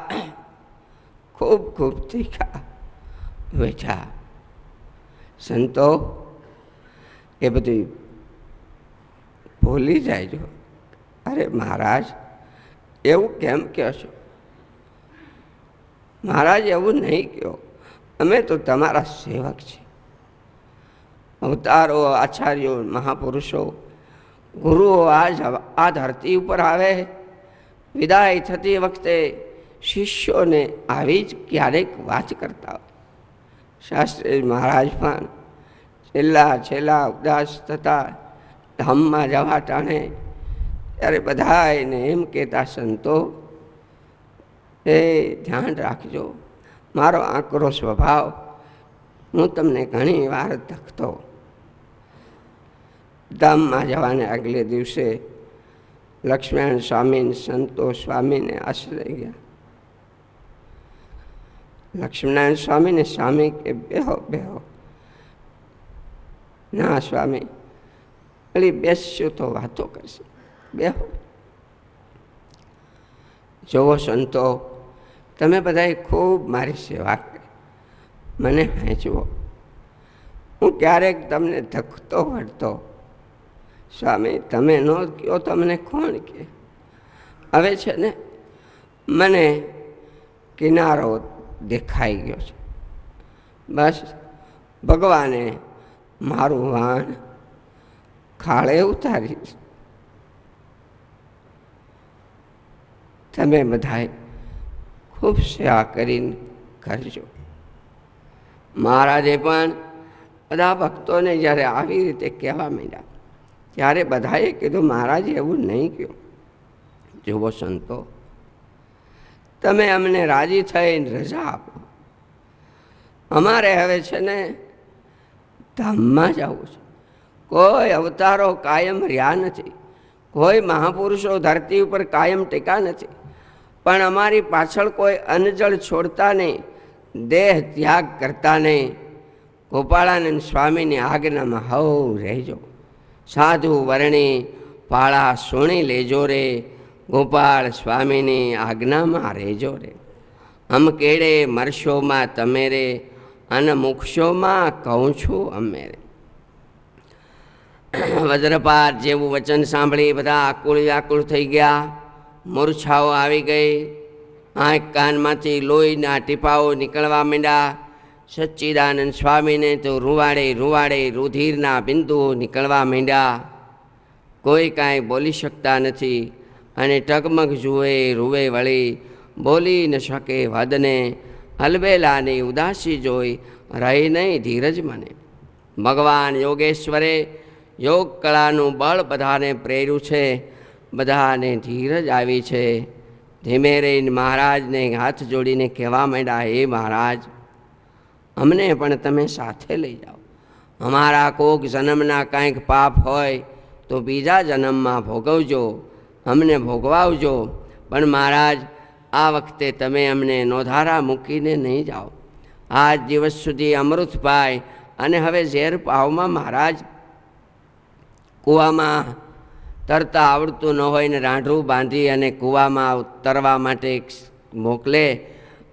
ખૂબ ખૂબ તીખા વેઠા. સંતો, એ બધું ભૂલી જાય. અરે મહારાજ, એવું કેમ કહો છો? મહારાજ, એવું નહીં કહો. અમે તો તમારા સેવક છીએ. અવતારો, આચાર્યો, મહાપુરુષો, ગુરુઓ આ ધરતી ઉપર આવે. વિદાય થતી વખતે શિષ્યોને આવી જ ક્યારેક વાત કરતા હોય. શાસ્ત્રી મહારાજ પણ છેલ્લા ઉદાસ થતા ધામમાં જવા ટાણે ત્યારે બધા એને એમ કહેતા, સંતો એ ધ્યાન રાખજો, મારો આકરો સ્વભાવ, હું તમને ઘણી વાર ધકતો. ધામમાં જવાને આગલે દિવસે લક્ષ્મણ સ્વામી સંતોષ સ્વામીને આશ્રય ગયા. લક્ષ્મણ સ્વામીને સ્વામી કે બેહો બેહો. ના સ્વામી, અલી બેસશું તો વાતો કરશે, બેહો. જોવો સંતો, તમે બધાએ ખૂબ મારી સેવા કરી, મને વહેંચવો. હું ક્યારેક તમને ધકતો વળતો. સ્વામી, તમે ન કહો તમને કોણ કહે? હવે છે ને મને કિનારો દેખાઈ ગયો છે. બસ ભગવાને મારું વાણ ખાળે ઉતારી. તમે બધાએ ખૂબ સેવા કરીને કરજો. મહારાજે પણ બધા ભક્તોને જ્યારે આવી રીતે કહેવા માંડ્યા ત્યારે બધાએ કીધું, મહારાજે એવું નહીં કહ્યું. જુઓ સંતો, તમે અમને રાજી થઈને રજા આપો. અમારે હવે છે ને ધામમાં જવું છે. કોઈ અવતારો કાયમ રહ્યા નથી, કોઈ મહાપુરુષો ધરતી ઉપર કાયમ ટેકા નથી, પણ અમારી પાછળ કોઈ અનજળ છોડતા નહીં, દેહ ત્યાગ કરતા નહીં. ગોપાળાનંદ સ્વામીની આજ્ઞામાં હવ રહેજો. સાધુ વર્ણી પાળા સુણી લેજો રે, ગોપાળ સ્વામીની આજ્ઞામાં રહેજો રે. અમ કેડે મરશોમાં તમે રે, અને મુક્ષોમાં કહું છું અમે રે. વજ્રપાત જેવું વચન સાંભળી બધા આકુળ વ્યાકુળ થઈ ગયા. મૂર્છાઓ આવી ગઈ. આંખ કાનમાંથી લોહીના ટીપાઓ નીકળવા માંડ્યા. સચ્ચિદાનંદ સ્વામીને તો રૂવાડે રુધિરના બિંદુઓ નીકળવા માંડ્યા. કોઈ કાંઈ બોલી શકતા નથી અને ટગમગ જુએ રૂવે વળી બોલી ન શકે વદને. હલબેલાની ઉદાસી જોઈ રહી નહીં ધીરજ મને. ભગવાન યોગેશ્વરે યોગ કળાનું બળ બધાને પ્રેર્યું છે, બધાને ધીરજ આવી છે. ધીમે રહીને મહારાજને હાથ જોડીને કહેવા માંડ્યા, હે મહારાજ, અમને પણ તમે સાથે લઈ જાઓ. અમારા કોક જન્મના કાંઈક પાપ હોય તો બીજા જન્મમાં ભોગવજો, અમને ભોગવાવજો. પણ મહારાજ, આ વખતે તમે અમને નોધારા મૂકીને નહીં જાઓ. આજ દિવસ સુધી અમૃત પાય અને હવે ઝેર પાવમાં મહારાજ કૂવામાં તરતા આવડતું ન હોય ને રાંઢું બાંધી અને કૂવામાં તરવા માટે મોકલે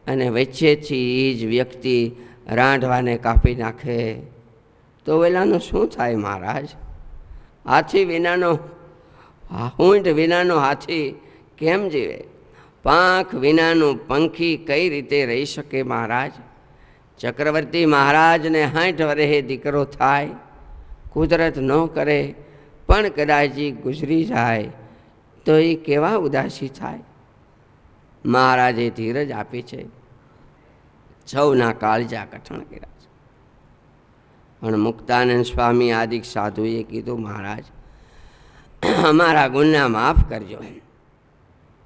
અને વચ્ચેથી એ જ વ્યક્તિ રાંઢવાને કાપી નાખે તો વેલાનું શું થાય મહારાજ? હાથી વિનાનો ઊંટ વિનાનો હાથી કેમ જીવે? પાંખ વિનાનું પંખી કઈ રીતે રહી શકે મહારાજ? ચક્રવર્તી મહારાજને 60 વર્ષે દીકરો થાય, કુદરત ન કરે પણ કદાચ ગુજરી જાય તો એ કેવા ઉદાસી થાય. મહારાજે ધીરજ આપી છે, સૌના કાળજા કઠણ કર્યા છે. પણ મુક્તાનંદ સ્વામી આદિક સાધુએ કીધું, મહારાજ અમારા ગુના માફ કરજો,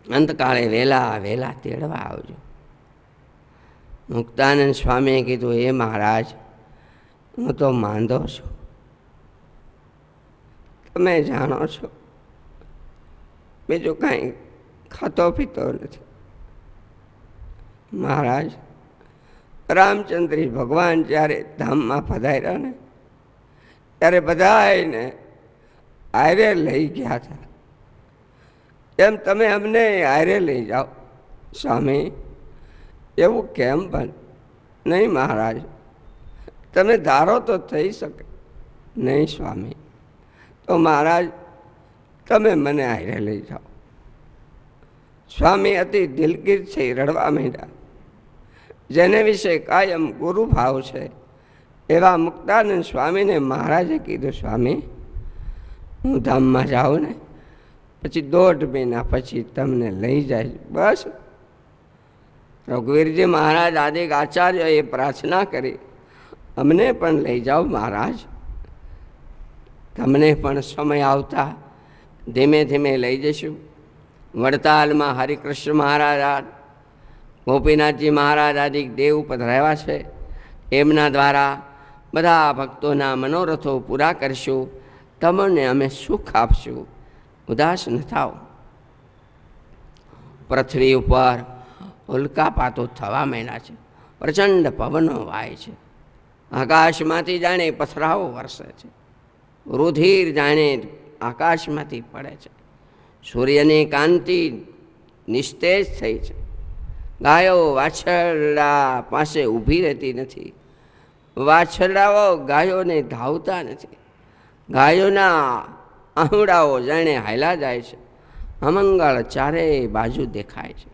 અંતકાળે વહેલા તેડવા આવજો. મુક્તાનંદ સ્વામીએ કીધું, એ મહારાજ હું તો માંદો છું, તમે જાણો છો, બીજું કાંઈ ખાતો પીતો નથી. મહારાજ રામચંદ્રી ભગવાન જ્યારે ધામમાં પધાર્યા ને ત્યારે બધાને આયરે લઈ ગયા હતા, એમ તમે અમને આયરે લઈ જાઓ સ્વામી, એવું કેમ બન? નહીં મહારાજ, તમે ધારો તો થઈ શકે. નહીં સ્વામી, તો મહારાજ તમે મને આયરે લઈ જાઓ. સ્વામી અતિ દિલગીર છે, રડવા માંડ્યા. જેને વિશે કાયમ ગુરુ ભાવ છે એવા મુક્તાનંદ સ્વામીને મહારાજે કીધું, સ્વામી હું ધામમાં જાઉં ને પછી 1.5 મહિના પછી તમને લઈ જાય. બસ રઘુવીરજી મહારાજ આદિક આચાર્યએ પ્રાર્થના કરી, અમને પણ લઈ જાઓ મહારાજ, તમને પણ સમય આવતા ધીમે ધીમે લઈ જઈશું. વડતાલમાં હરિકૃષ્ણ મહારાજ, ગોપીનાથજી મહારાજ આદિક દેવ પધરાવ્યા છે, એમના દ્વારા બધા ભક્તોના મનોરથો પૂરા કરશું. તમને અમે સુખ આપશું, ઉદાસ ન થાઓ. પૃથ્વી ઉપર ઉલ્કાપાતો થવા માંડ્યા છે, પ્રચંડ પવનો વાય છે, આકાશમાંથી જાણે પથરાઓ વરસે છે, રુધિર જાણે આકાશમાંથી પડે છે, સૂર્યની કાંતિ નિસ્તેજ થઈ છે, ગાયો વાછરડા પાસે ઊભી રહેતી નથી, વાછરડાઓ ગાયોને ધાવતા નથી, ગાયોના આહુડાઓ જાણે હાલ્યા જાય છે, અમંગળ ચારેય બાજુ દેખાય છે.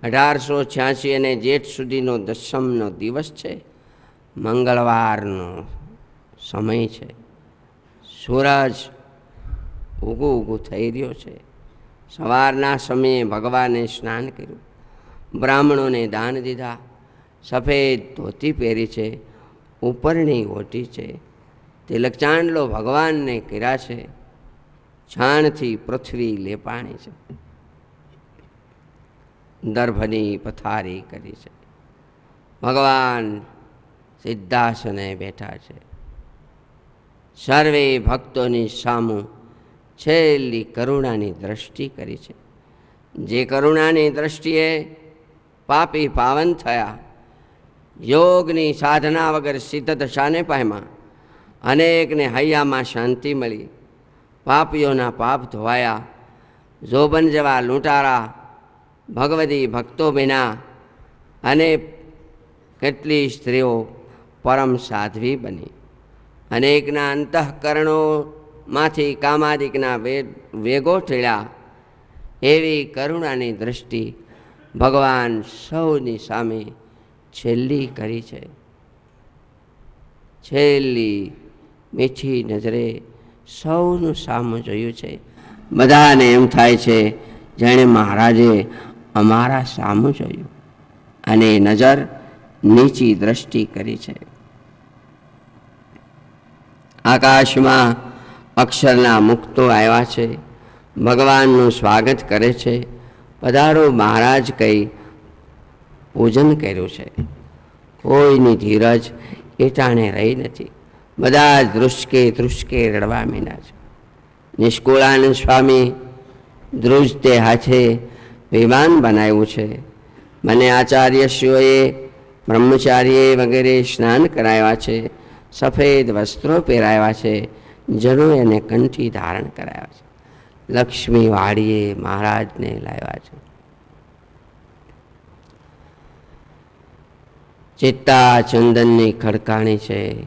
1886 અને જેઠ સુધીનો 10મનો દિવસ છે, મંગળવારનો સમય છે. સૂરજ ઊગું થઈ રહ્યો છે. સવારના સમયે ભગવાને સ્નાન કર્યું, બ્રાહ્મણોને દાન દીધા, સફેદ ધોતી પહેરી છે, ઉપરની ઓઢી છે, તિલક ચાંદલો ભગવાનને કર્યા છે, છાણથી પૃથ્વી લેપાણી છે, દર્ભની પથારી કરી છે, ભગવાન સિદ્ધાસને બેઠા છે. સર્વે ભક્તોની સામું છેલ્લી કરુણાની દ્રષ્ટિ કરી છે. જે કરુણાની દ્રષ્ટિએ પાપી પાવન થયા, યોગની સાધના વગર સિદ્ધ દશાને પામ્યા, અનેકને હૈયામાં શાંતિ મળી, પાપીઓના પાપ ધોવાયા, જોબન જેવા લૂંટારા ભગવદી ભક્તો બન્યા, અને કેટલી સ્ત્રીઓ પરમ સાધ્વી બની. અનેકના અંતઃકરણોમાંથી કામાદિકના વેગો ઠેળ્યા. એવી કરુણાની દ્રષ્ટિ ભગવાન સૌની સામે છેલ્લી કરી છે. છેલ્લી મીઠી નજરે સૌનું સામું જોયું છે. બધાને એમ થાય છે જાણે મહારાજે અમારા સામું જોયું, અને નજર નીચી દ્રષ્ટિ કરી છે. આકાશમાં અક્ષરના મુક્તો આવ્યા છે, ભગવાનનું સ્વાગત કરે છે. પધારો મહારાજ કહી પૂજન કર્યું છે. કોઈની ધીરજ એટાણે રહી નથી, બધા જ ધ્રુસકે રડવા માંડ્યા છે. નિષ્કુળાનંદ સ્વામી ધ્રુજતે હાથે વિમાન બનાવ્યું છે. મને આચાર્યશ્રીઓએ બ્રહ્મચારીએ વગેરે સ્નાન કરાવ્યા છે, સફેદ વસ્ત્રો પહેરાવ્યા છે, જનોએ એને કંઠી ધારણ કરાવ્યા છે. લક્ષ્મી વાડીએ મહારાજને લાવ્યા છે. ચિત્તા ચંદનની ખડકાણી છે,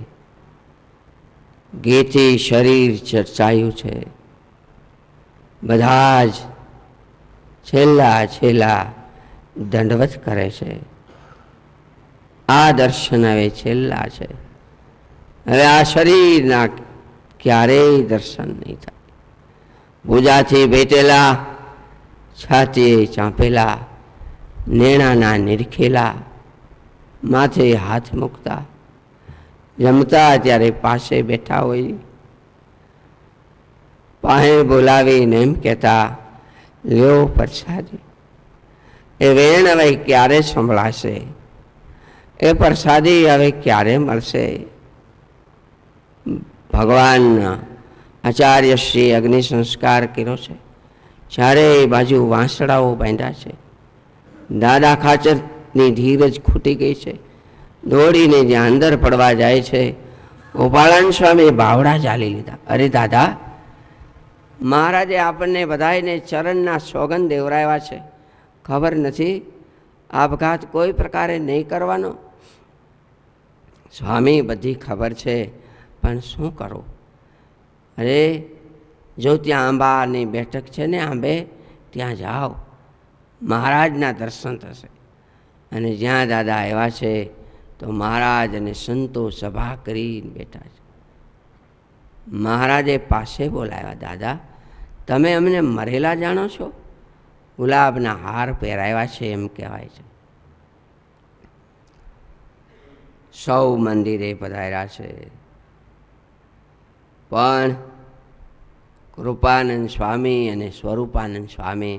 ઘીથી શરીર ચર્ચાયું છે. બધા જ છેલ્લા છેલ્લા દંડવત કરે છે. આ દર્શન હવે છેલ્લા છે. હવે આ શરીરના ક્યારેય દર્શન નહીં થાય. પૂજાથી ભેટેલા, છાતીએ ચાંપેલા, નેણાના નિરખેલા, માથે હાથ મૂકતા, જમતા ત્યારે પાસે બેઠા હોય, પાસે બોલાવીને એમ કહેતા, લ્યો પ્રસાદી. એ વેણ હવે ક્યારે સંભળાશે? એ પ્રસાદી હવે ક્યારે મળશે? ભગવાનના આચાર્ય શ્રી અગ્નિ સંસ્કાર કર્યો છે. ચારે બાજુ વાંસળાઓ બાંધ્યા છે. દાદા ખાચરની ધીરજ ખૂટી ગઈ છે. દોડીને જ્યાં અંદર પડવા જાય છે, ગોપાળાન સ્વામી બાવડા ચાલી લીધા. અરે દાદા, મહારાજે આપણને બધાને ચરણના સોગંદ દેવરાવ્યા છે, ખબર નથી આપઘાત કોઈ પ્રકારે નહીં કરવાનો? સ્વામી, બધી ખબર છે, પણ શું કરું? અરે જો ત્યાં આંબાની બેઠક છે ને, આંબે ત્યાં જાઓ, મહારાજના દર્શન થશે. અને જ્યાં દાદા આવ્યા છે તો મહારાજ અને સંતો સભા કરીને બેઠા છે. મહારાજે પાસે બોલાવ્યા, દાદા તમે અમને મરેલા જાણો છો? ગુલાબના હાર પહેરાવ્યા છે એમ કહેવાય છે. સૌ મંદિરે પધાર્યા છે, પણ કૃપાનંદ સ્વામી અને સ્વરૂપાનંદ સ્વામી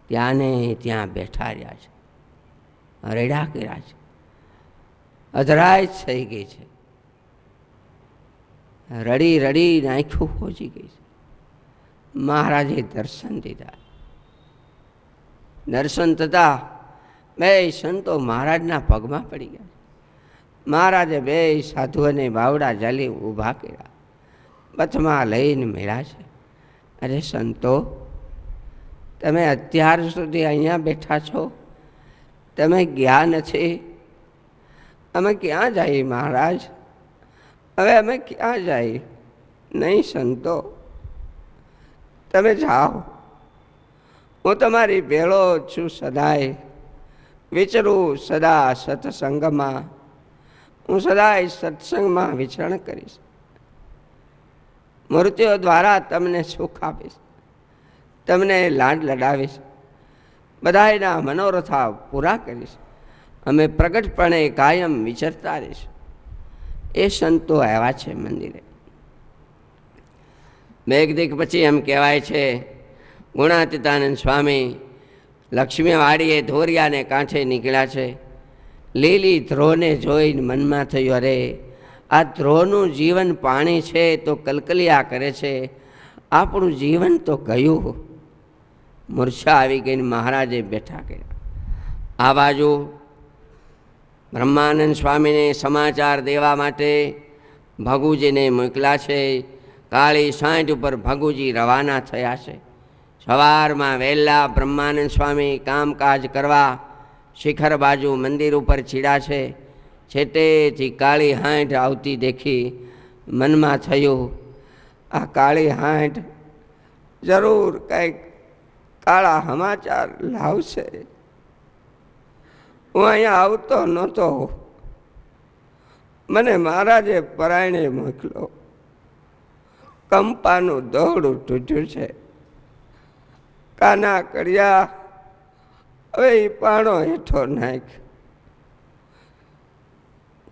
ત્યાં ને ત્યાં બેઠા રહ્યા છે, રેડા કર્યા છે, અધરાય થઈ ગઈ છે, રડી રડી આંખો પહોંચી ગઈ છે. મહારાજે દર્શન દીધા. દર્શન થતા બે સંતો મહારાજના પગમાં પડી ગયા. મહારાજે બે સાધુઓને બાવડા ચાલી ઊભા કર્યા, બથમાં લઈને મેળ્યા છે. અરે સંતો, તમે અત્યાર સુધી અહીંયા બેઠા છો, તમે ગયા નથી? અમે ક્યાં જઈએ મહારાજ? હવે અમે ક્યાં જઈએ? નહીં સંતો, તમે જાઓ, હું તમારી ભેળો છું સદાય, વિચરું સદા સત્સંગમાં, હું સદાય સત્સંગમાં વિચરણ કરીશ, મૂર્તિઓ દ્વારા તમને સુખ આપીશ, તમને લાડ લડાવીશ, બધાયના મનોરથા પૂરા કરીશ, અમે પ્રગટપણે કાયમ વિચરતા રહીશું. એ સંતો આવ્યા છે મંદિરે. મેઘ દીક પછી એમ કહેવાય છે, ગુણાતીતાનંદ સ્વામી લક્ષ્મીવાડીએ ધોરિયાને કાંઠે નીકળ્યા છે. લીલી ધ્રોને જોઈને મનમાં થયું, અરે આ ધ્રોનું જીવન પાણી છે તો કલકલિયા કરે છે, આપણું જીવન તો ગયું. મૂર્છા આવી ગઈને મહારાજે બેઠા કર્યા. આ બાજુ બ્રહ્માનંદ સ્વામીને સમાચાર દેવા માટે ભગુજીને મોકલ્યા છે. કાળી સાંઠ ઉપર ભગુજી રવાના થયા છે. સવારમાં વહેલા બ્રહ્માનંદ સ્વામી કામકાજ કરવા શિખર બાજુ મંદિર ઉપર ચીડા છે. છેટેથી કાળી હાંઠ આવતી દેખી મનમાં થયું, આ કાળી હાંઠ જરૂર કંઈક કાળા સમાચાર લાવશે. હું અહીંયા આવતો નહોતો, મને મહારાજે પરાયણે મોકલો. કંપાનું દોરડું તૂટ્યું છે, કાના કર્યા, હવે એ પાણો હેઠો નાખ.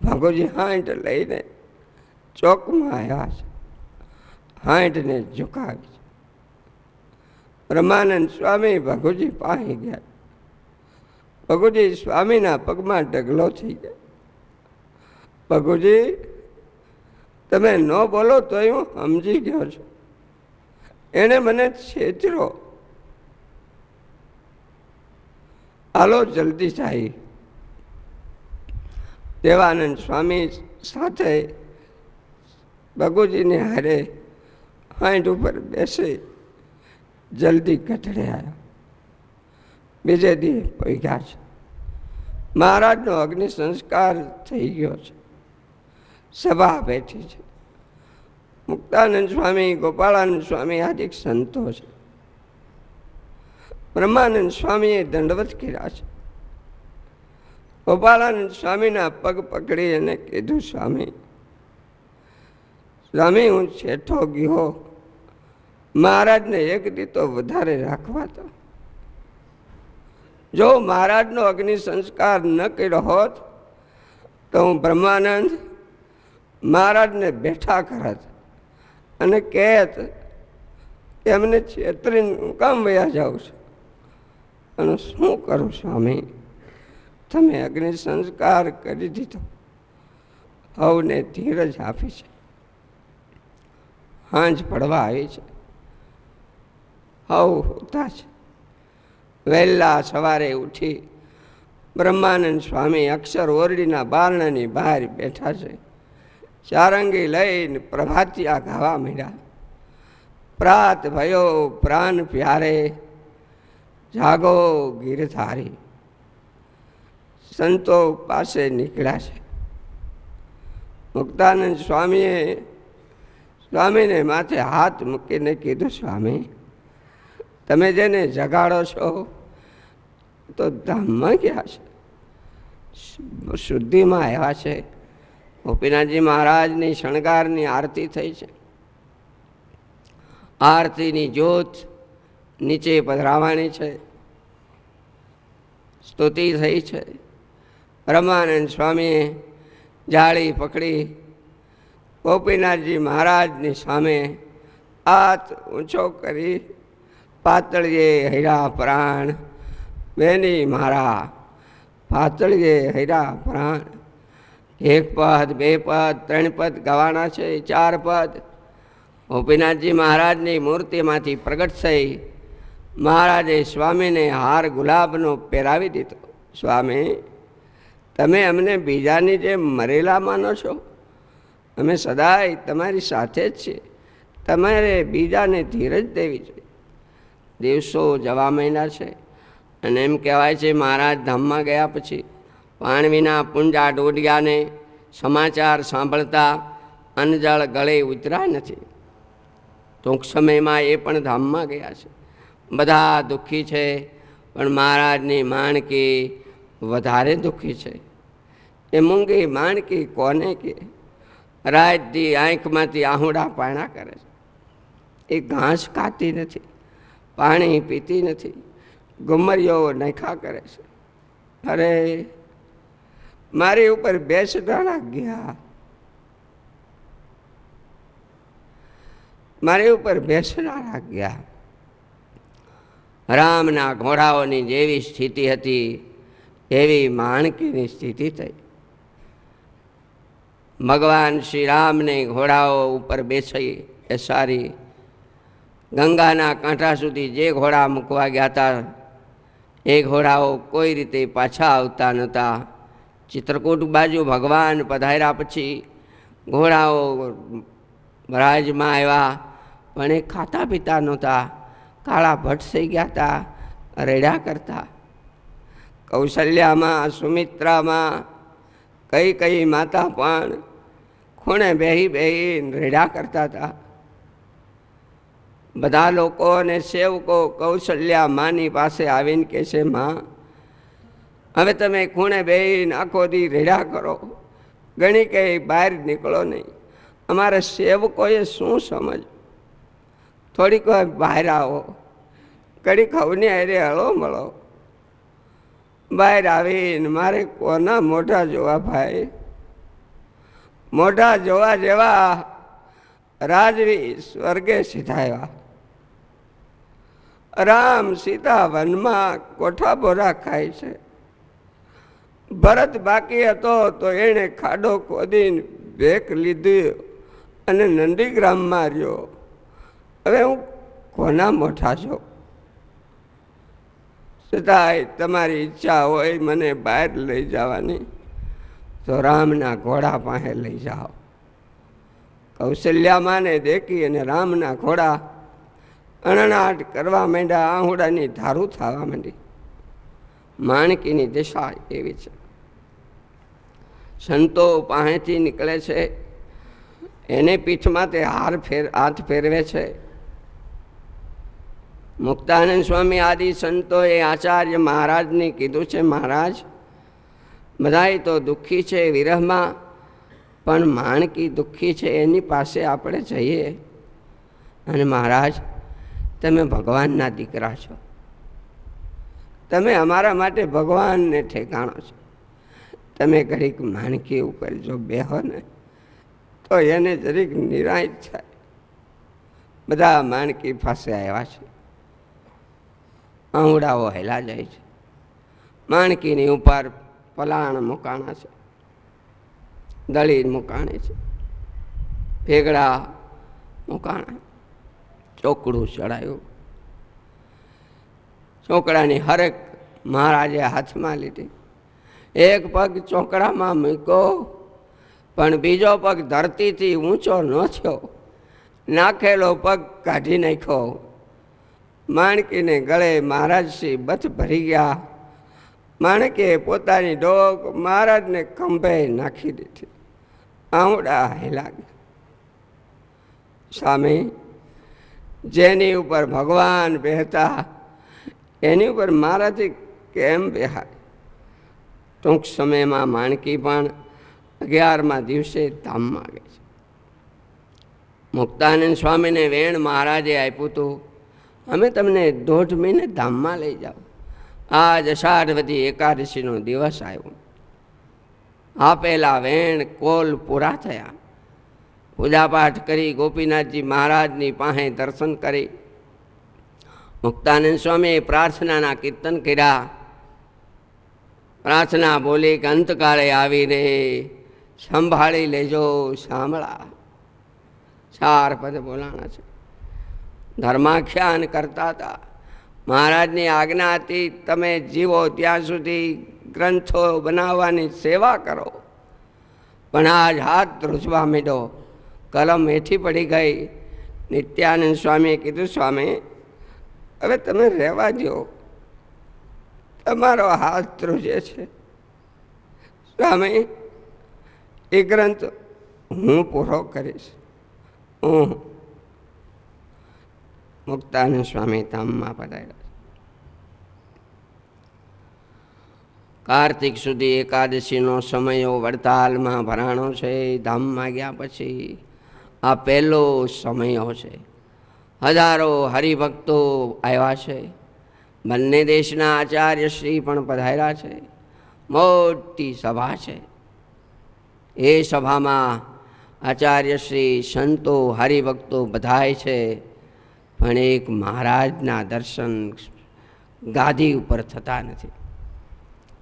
ભગુજી હાંઠ લઈને ચોકમાં આવ્યા છે, હાંઠને ઝુકાવી છે. બ્રહ્માનંદ સ્વામી ભગુજી પાસે ગયા. ભગુજી સ્વામીના પગમાં ઢગલો થઈ ગયા. ભગુજી, તમે ન બોલો તો હું સમજી ગયો છું, એણે મને છેતરો. હાલો જલ્દી જાય. દેવાનંદ સ્વામી સાથે ભગુજીને હારે હાંઠ ઉપર બેસી જલ્દી કઠડે આવ્યા. બીજે દી પગ્યા છે. મહારાજનો અગ્નિ સંસ્કાર થઈ ગયો છે. સભા બેઠી છે. મુક્તાનંદ સ્વામી, ગોપાળાનંદ સ્વામી આદિક સંતો છે. બ્રહ્માનંદ સ્વામીએ દંડવત કર્યા છે. ગોપાળાનંદ સ્વામીના પગ પકડી અને કીધું, સ્વામી સ્વામી હું છેઠો ગયો, મહારાજને એક દી તો વધારે રાખવા તો. જો મહારાજનો અગ્નિ સંસ્કાર ન કર્યો હોત તો હું બ્રહ્માનંદ મહારાજને બેઠા કરત અને કહેત કે એમને છેતરીને હું કામ વયા જાઉં છું. અને શું કરું સ્વામી, તમે અગ્નિ સંસ્કાર કરી દીધો, હવને ધીરજ આપી છે, હાંજ પડવા આવી છે, હવ હોતા છે. વહેલા સવારે ઉઠી બ્રહ્માનંદ સ્વામી અક્ષર ઓરડીના બારણાની બહાર બેઠા છે. ચારંગી લઈને પ્રભાતિયા ગાવા માંડ્યા. પ્રાત ભયો પ્રાણ પ્યારે, જાગો ગીરધારી. સંતો પાસે નીકળ્યા છે. મુક્તાનંદ સ્વામીને માથે હાથ મૂકીને કીધું, સ્વામી તમે જેને જગાડો છો તો ધામમાં ગયા છે, શુદ્ધિમાં આવ્યા છે. ગોપીનાથજી મહારાજની શણગારની આરતી થઈ છે. આરતીની જ્યોત નીચે પધરાવાની છે, સ્તુતિ થઈ છે. બ્રહ્માનંદ સ્વામીએ જાળી પકડી ગોપીનાથજી મહારાજની સામે હાથ ઊંચો કરી, પાતળીએ હૈરા પ્રાણ બેની મારા, પાતળીએ હૈરા પ્રાણ. એક પદ, બે પદ, ત્રણ પદ ગાવાના છે, 4 પદ. ગોપીનાથજી મહારાજની મૂર્તિમાંથી પ્રગટ થઈ મહારાજે સ્વામીને હાર ગુલાબનો પહેરાવી દીધો. સ્વામી તમે અમને બીજાની જેમ મરેલા માનો છો? અમે સદાય તમારી સાથે જ છીએ. તમારે બીજાને ધીરજ દેવી જોઈએ. દિવસો જવા માંડ્યા છે અને એમ કહેવાય છે મહારાજ ધામમાં ગયા પછી પાણવીના પુંજા ડોડિયાને સમાચાર સાંભળતા અન્નજળ ગળે ઉતર્યા નથી. ટૂંક સમયમાં એ પણ ધામમાં ગયા છે. બધા દુઃખી છે, પણ મહારાજની માણકી વધારે દુઃખી છે. એ મૂંગી માણકી કોને કે રાતથી આંખમાંથી આહુડા પાણા કરે છે. એ ઘાસ ખાતી નથી, પાણી પીતી નથી, ગુમરીઓ નખા કરે છે. અરે મારી ઉપર બેસડાણા ગયા, મારી ઉપર બેસડાણા ગયા. રામના ઘોડાઓની જેવી સ્થિતિ હતી એવી માણકીની સ્થિતિ થઈ. ભગવાન શ્રી રામને ઘોડાઓ ઉપર બેસાડી ગંગાના કાંઠા સુધી જે ઘોડા મૂકવા ગયા હતા એ ઘોડાઓ કોઈ રીતે પાછા આવતા નહોતા. ચિત્રકૂટ બાજુ ભગવાન પધાર્યા પછી ઘોડાઓ રાજમાં આવ્યા, પણ એ ખાતા પીતા નહોતા, કાળા ભટ્ટ થઈ ગયા હતા, રેડા કરતા. કૌશલ્યામાં, સુમિત્રામાં, કઈ માતા પણ ખૂણે બેહીને રેડા કરતા હતા. બધા લોકો અને સેવકો કૌશલ્યા માની પાસે આવીને કહે છે, માં હવે તમે ખૂણે બેહીને આખો દી રેડા કરો, ગણી કે બહાર નીકળો નહીં. અમારા સેવકોએ શું સમજ, થોડીક વાર બહાર આવો, ઘડીક હવની હારે હળો મળો. બહાર આવીને મારે કોના મોઢા જોવા ભાઈ? મોઢા જોવા જેવા રાજવી સ્વર્ગે સીધાયા. રામ સીતા વનમાં કોઠા બોરા ખાય છે. ભરત બાકી હતો તો એણે ખાડો ખોદીને ભેખ લીધી અને નંદીગ્રામમાં રહ્યો. હવે હું કોના મોઢા છું? છતાંય તમારી ઈચ્છા હોય મને બહાર લઈ જવાની તો રામના ઘોડા પાસે લઈ જાઓ. કૌશલ્યામાને દેખી અને રામના ઘોડા અણણાટ કરવા માંડ્યા, આહુડાની ધારું થવા માંડી. માણકીની દિશા એવી છે. સંતો પાસેથી નીકળે છે, એને પીઠમાં તે હાથ ફેરવે છે. મુક્તાનંદ સ્વામી આદિ સંતોએ આચાર્ય મહારાજને કીધું છે, મહારાજ બધાય તો દુઃખી છે વિરહમાં, પણ માણકી દુઃખી છે, એની પાસે આપણે જઈએ. અને મહારાજ તમે ભગવાનના દીકરા છો, તમે અમારા માટે ભગવાનને ઠેકાણો છો. તમે ઘડીક માણકી ઉપર જો બેહો ને તો એને જરીક નિરાશ થાય. બધા માણકી પાસે આવ્યા છે, આંવડાઓ હેલા જાય છે, માણકીની ઉપર પલાણ મુકાણા છે, દળી મુકાણે છે, ભેગડા મુકાણા, ચોકડું ચડાયું. ચોકડાની હરેક મહારાજે હાથમાં લીધી. એક પગ ચોકડામાં મૂક્યો, પણ બીજો પગ ધરતીથી ઊંચો ન થયો. નાખેલો પગ કાઢી નાખ્યો. માણકીને ગળે મહારાજશ્રી બથ ભરી ગયા. માણકીએ પોતાની ડોક મહારાજને ખંભે નાખી દીધી. આંવડા હેલા ગયા. સ્વામી, જેની ઉપર ભગવાન બેહતા એની ઉપર મારાથી કેમ બેહાય? ટૂંક સમયમાં માણકી પણ 11મા દિવસે ધામમાં ગઈ છે. મુક્તાનંદ સ્વામીને વેણ મહારાજે આપ્યું હતું, અમે તમને 1.5 મહિને ધામમાં લઈ જાઓ. આજ અષાઢવદી એકાદશીનો દિવસ આવ્યો. આપેલા વેણ કોલ પૂરા થયા. પૂજાપાઠ કરી ગોપીનાથજી મહારાજની પાસે દર્શન કરી મુક્તાનંદ સ્વામીએ પ્રાર્થનાના કીર્તન કર્યા. પ્રાર્થના બોલી કે અંતકાળે આવીને સંભાળી લેજો સાંભળા. 4 પદ બોલાણા છે. ધર્માખ્યાન કરતા હતા. મહારાજની આજ્ઞા હતી, તમે જીવો ત્યાં સુધી ગ્રંથો બનાવવાની સેવા કરો. પણ આજ હાથ ધ્રુજવા માંડ્યો, કલમ હેઠી પડી ગઈ. નિત્યાનંદ સ્વામીએ કીધું, સ્વામી હવે તમે રહેવા દો, તમારો હાથ ધ્રુજે છે. સ્વામી, એ ગ્રંથ હું પૂરો કરીશ. હું મુક્તાનંદ સ્વામી ધામમાં પધાર્યા. કાર્તિક સુધી એકાદશીનો સમયો વડતાલમાં ભરાણો છે. ધામમાં ગયા પછી આ પહેલો સમયો છે. હજારો હરિભક્તો આવ્યા છે. બંને દેશના આચાર્યશ્રી પણ પધાર્યા છે. મોટી સભા છે. એ સભામાં આચાર્યશ્રી, સંતો, હરિભક્તો બધાય છે. પણ એક મહારાજના દર્શન ગાદી ઉપર થતા નથી.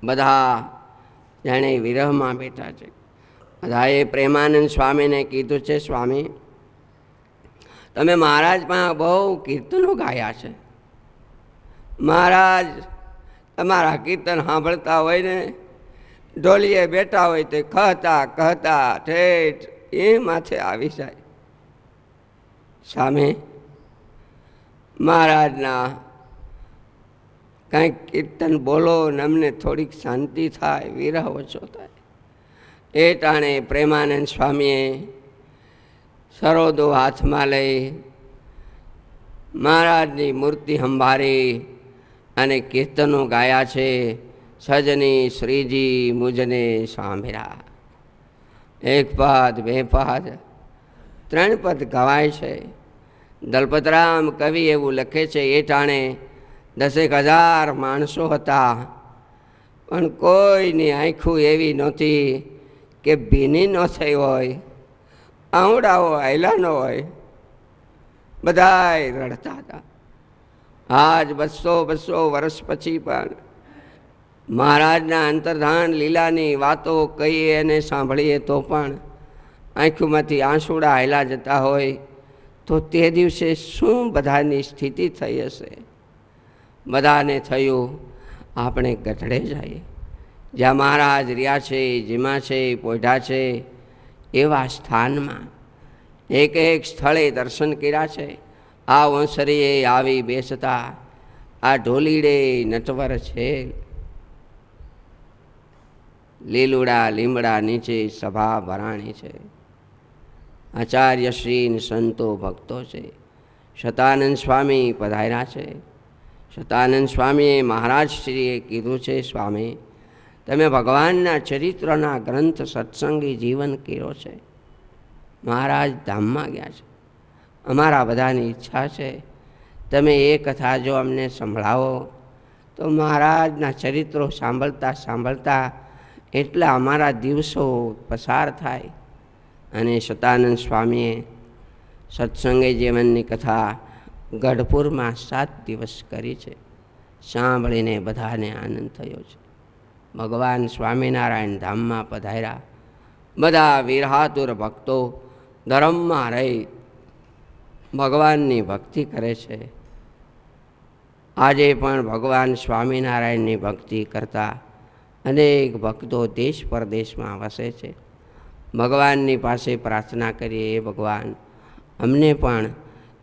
બધા જાણે વિરહમાં બેઠા છે. બધાએ પ્રેમાનંદ સ્વામીને કીધું છે, સ્વામી તમે મહારાજમાં બહુ કીર્તનો ગાયા છે. મહારાજ તમારા કીર્તન સાંભળતા હોય ને, ઢોલીએ બેઠા હોય તે કહતા કહતા ઠેઠ એ માથે આવી જાય. સ્વામી, મહારાજના કંઈક કીર્તન બોલો ને અમને થોડીક શાંતિ થાય, વિરહ ઓછો થાય. એ ટાણે પ્રેમાનંદ સ્વામીએ સરોદો હાથમાં લઈ મહારાજની મૂર્તિ સંભાળી અને કીર્તનો ગાયા છે. સજની શ્રીજી મુજને સાંભળ્યા. 1 પદ, 2 પદ, 3 પદ ગવાય છે. દલપતરામ કવિ એવું લખે છે, એ ટાણે 10,000 માણસો હતા, પણ કોઈની આંખું એવી નહોતી કે ભીની ન થઈ હોય, આંવડાઓ આયલા ન હોય. બધાય રડતા હતા. આજ 200 વર્ષ પછી પણ મહારાજના અંતર્ધાન લીલાની વાતો કહીએ અને સાંભળીએ તો પણ આંખોમાંથી આંસુડા હાલ્યા જતા હોય. તો તે દિવસે શું બધાની સ્થિતિ થઈ હશે? બધાને થયું આપણે ગઢડે જઈએ, જ્યાં મહારાજ રહ્યા છે, જેમાં છે, પોઢા છે, એવા સ્થાનમાં એક એક સ્થળે દર્શન કર્યા છે. આ વંસરીએ આવી બેસતા આ ઢોલીડે નટવર છે. લીલુડા લીમડા નીચે સભા ભરાણી છે. આચાર્યશ્રી સંતો ભક્તો છે. શતાનંદ સ્વામી પધાર્યા છે. શતાનંદ સ્વામીએ મહારાજશ્રીએ કીધું છે, સ્વામી તમે ભગવાનના ચરિત્રના ગ્રંથ સત્સંગી જીવન કર્યો છે. મહારાજ ધામમાં ગયા છે. અમારા બધાની ઈચ્છા છે તમે એ કથા જો અમને સંભળાવો તો મહારાજના ચરિત્રો સાંભળતા સાંભળતા એટલા અમારા દિવસો પસાર થાય. અને શતાનંદ સ્વામીએ સત્સંગી જીવનની કથા ગઢપુરમાં 7 દિવસ કરી છે. સાંભળીને બધાને આનંદ થયો છે. ભગવાન સ્વામિનારાયણ ધામમાં પધાર્યા. બધા વિરહાતુર ભક્તો ધર્મમાં રહી ભગવાનની ભક્તિ કરે છે. આજે પણ ભગવાન સ્વામિનારાયણની ભક્તિ કરતા અનેક ભક્તો દેશ પરદેશમાં વસે છે. ભગવાનની પાસે પ્રાર્થના કરીએ, એ ભગવાન અમને પણ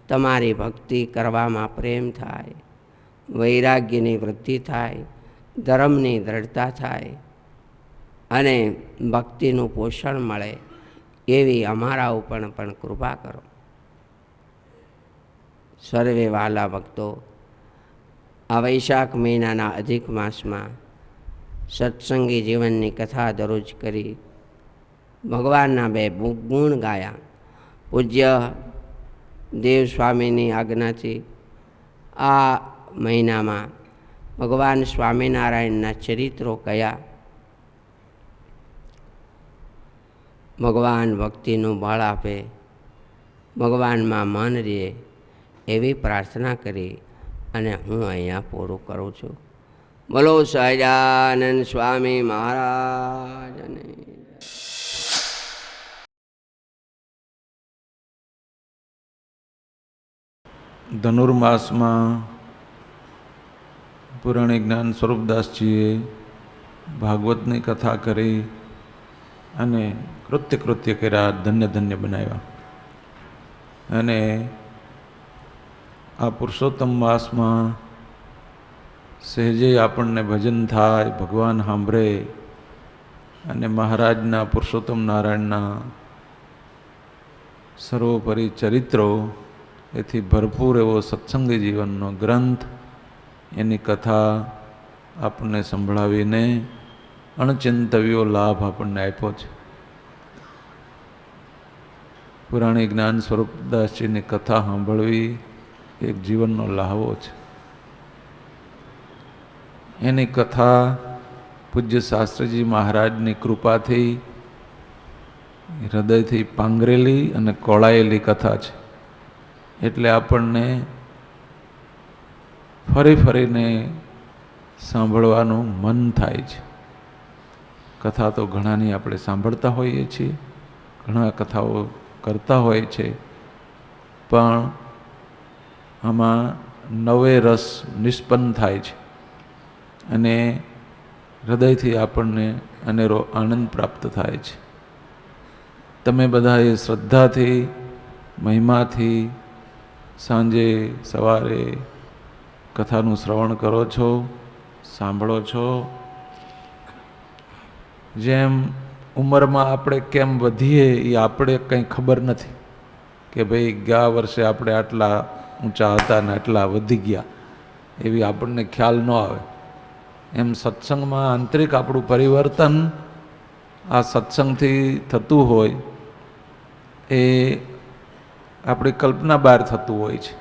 તમારી ભક્તિ કરવામાં પ્રેમ થાય, વૈરાગ્યની વૃદ્ધિ થાય, ધર્મની દ્રઢતા થાય અને ભક્તિનું પોષણ મળે એવી અમારા ઉપર પણ કૃપા કરો. સર્વે વાલા ભક્તો, આ વૈશાખ મહિનાના અધિક માસમાં સત્સંગી જીવનની કથા દરરોજ કરી ભગવાનના 2 ગુણ ગાયા. પૂજ્ય દેવ સ્વામીની આજ્ઞાથી આ મહિનામાં ભગવાન સ્વામિનારાયણના ચરિત્રો કયા. ભગવાન ભક્તિનું બળ આપે, ભગવાનમાં મન રહે એવી પ્રાર્થના કરી અને હું અહીંયા પૂરું કરું છું. બોલો સહજાનંદ સ્વામી મહારાજને. ધનુર્માસમાં પુરાણી જ્ઞાન સ્વરૂપદાસજીએ ભાગવતની કથા કરી અને કૃત્ય કર્યા, ધન્ય ધન્ય બનાવ્યા. અને આ પુરુષોત્તમ માસમાં સહેજે આપણને ભજન થાય, ભગવાન સાંભળે અને મહારાજના પુરુષોત્તમ નારાયણના સર્વોપરી ચરિત્રો એથી ભરપૂર એવો સત્સંગી જીવનનો ગ્રંથ, એની કથા આપણને સંભળાવીને અણચિંતવ્યો લાભ આપણને આપ્યો છે. પુરાણી જ્ઞાન સ્વરૂપદાસજીની કથા સાંભળવી એક જીવનનો લહાવો છે. એની કથા પૂજ્ય શાસ્ત્રીજી મહારાજની કૃપાથી હૃદયથી પાંગરેલી અને કોળાયેલી કથા છે. એટલે આપણને ફરીને સાંભળવાનું મન થાય છે. કથા તો ઘણાની આપણે સાંભળતા હોઈએ છીએ, ઘણા કથાઓ કરતા હોય છે, પણ આમાં નવે રસ નિષ્પન્ન થાય છે અને હૃદયથી આપણને અનેરો આનંદ પ્રાપ્ત થાય છે. તમે બધા એ શ્રદ્ધાથી, મહિમાથી સાંજે સવારે કથાનું શ્રવણ કરો છો, સાંભળો છો. જેમ ઉંમરમાં આપણે કેમ વધીએ એ આપણે કંઈ ખબર નથી કે ભાઈ ગયા વર્ષે આપણે આટલા ઊંચા હતા ને આટલા વધી ગયા, એવી આપણને ખ્યાલ ન આવે. એમ સત્સંગમાં આંતરિક આપણું પરિવર્તન આ સત્સંગથી થતું હોય એ આપણી કલ્પના બહાર થતું હોય છે.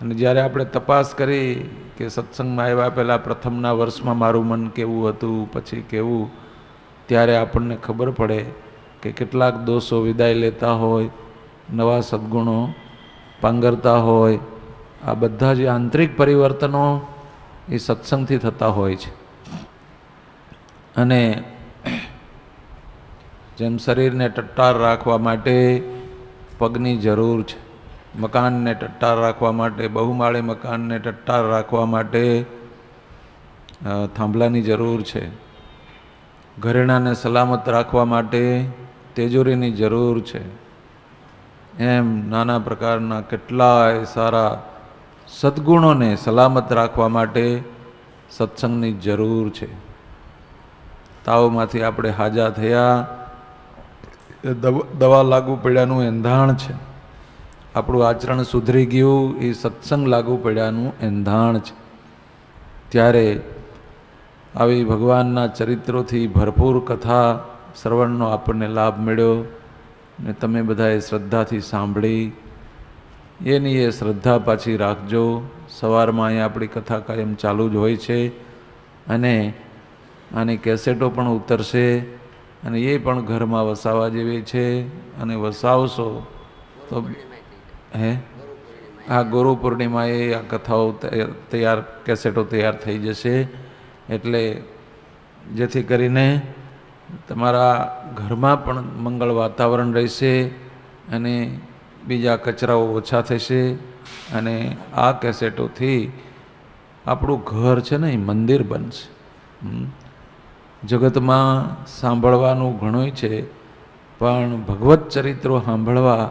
અને જ્યારે આપણે તપાસ કરી કે સત્સંગમાં આવ્યા પહેલાં પ્રથમના વર્ષમાં મારું મન કેવું હતું, પછી કેવું, ત્યારે આપણને ખબર પડે કે કેટલાક દોષો વિદાય લેતા હોય, નવા સદ્ગુણો પાંગરતા હોય. આ બધા જે આંતરિક પરિવર્તનો એ સત્સંગથી થતા હોય છે. અને જેમ શરીરને ટટ્ટાર રાખવા માટે પગની જરૂર છે, મકાનને ટટ્ટાર રાખવા માટે, બહુમાળી મકાનને ટટ્ટાર રાખવા માટે થાંભલાની જરૂર છે, ઘરેણાને સલામત રાખવા માટે તેજોરીની જરૂર છે. એમ નાના પ્રકારના કેટલાય સારા સદ્ગુણોને સલામત રાખવા માટે સત્સંગની જરૂર છે. તાવમાંથી આપણે હાજા થયા, દવા લાગુ પડ્યાનું એંધાણ છે. આપણું આચરણ સુધરી ગયું એ સત્સંગ લાગુ પડ્યાનું એંધાણ છે. ત્યારે આવી ભગવાનના ચરિત્રોથી ભરપૂર કથા શ્રવણનો આપણને લાભ મળ્યો ને તમે બધાએ શ્રદ્ધાથી સાંભળી. એની એ શ્રદ્ધા પાછી રાખજો. સવારમાં અહીંયા આપણી કથા કાયમ ચાલુ જ હોય છે અને આની કેસેટો પણ ઉતરશે અને એ પણ ઘરમાં વસાવા જેવી છે અને વસાવશો તો આ ગુરુ પૂર્ણિમાએ આ કથાઓ તૈયાર કેસેટો તૈયાર થઈ જશે. એટલે જેથી કરીને તમારા ઘરમાં પણ મંગળ વાતાવરણ રહેશે અને બીજા કચરાઓ ઓછા થશે અને આ કેસેટોથી આપણું ઘર છે ને એ મંદિર બનશે. જગતમાં સાંભળવાનું ઘણું છે પણ ભગવત ચરિત્રો સાંભળવા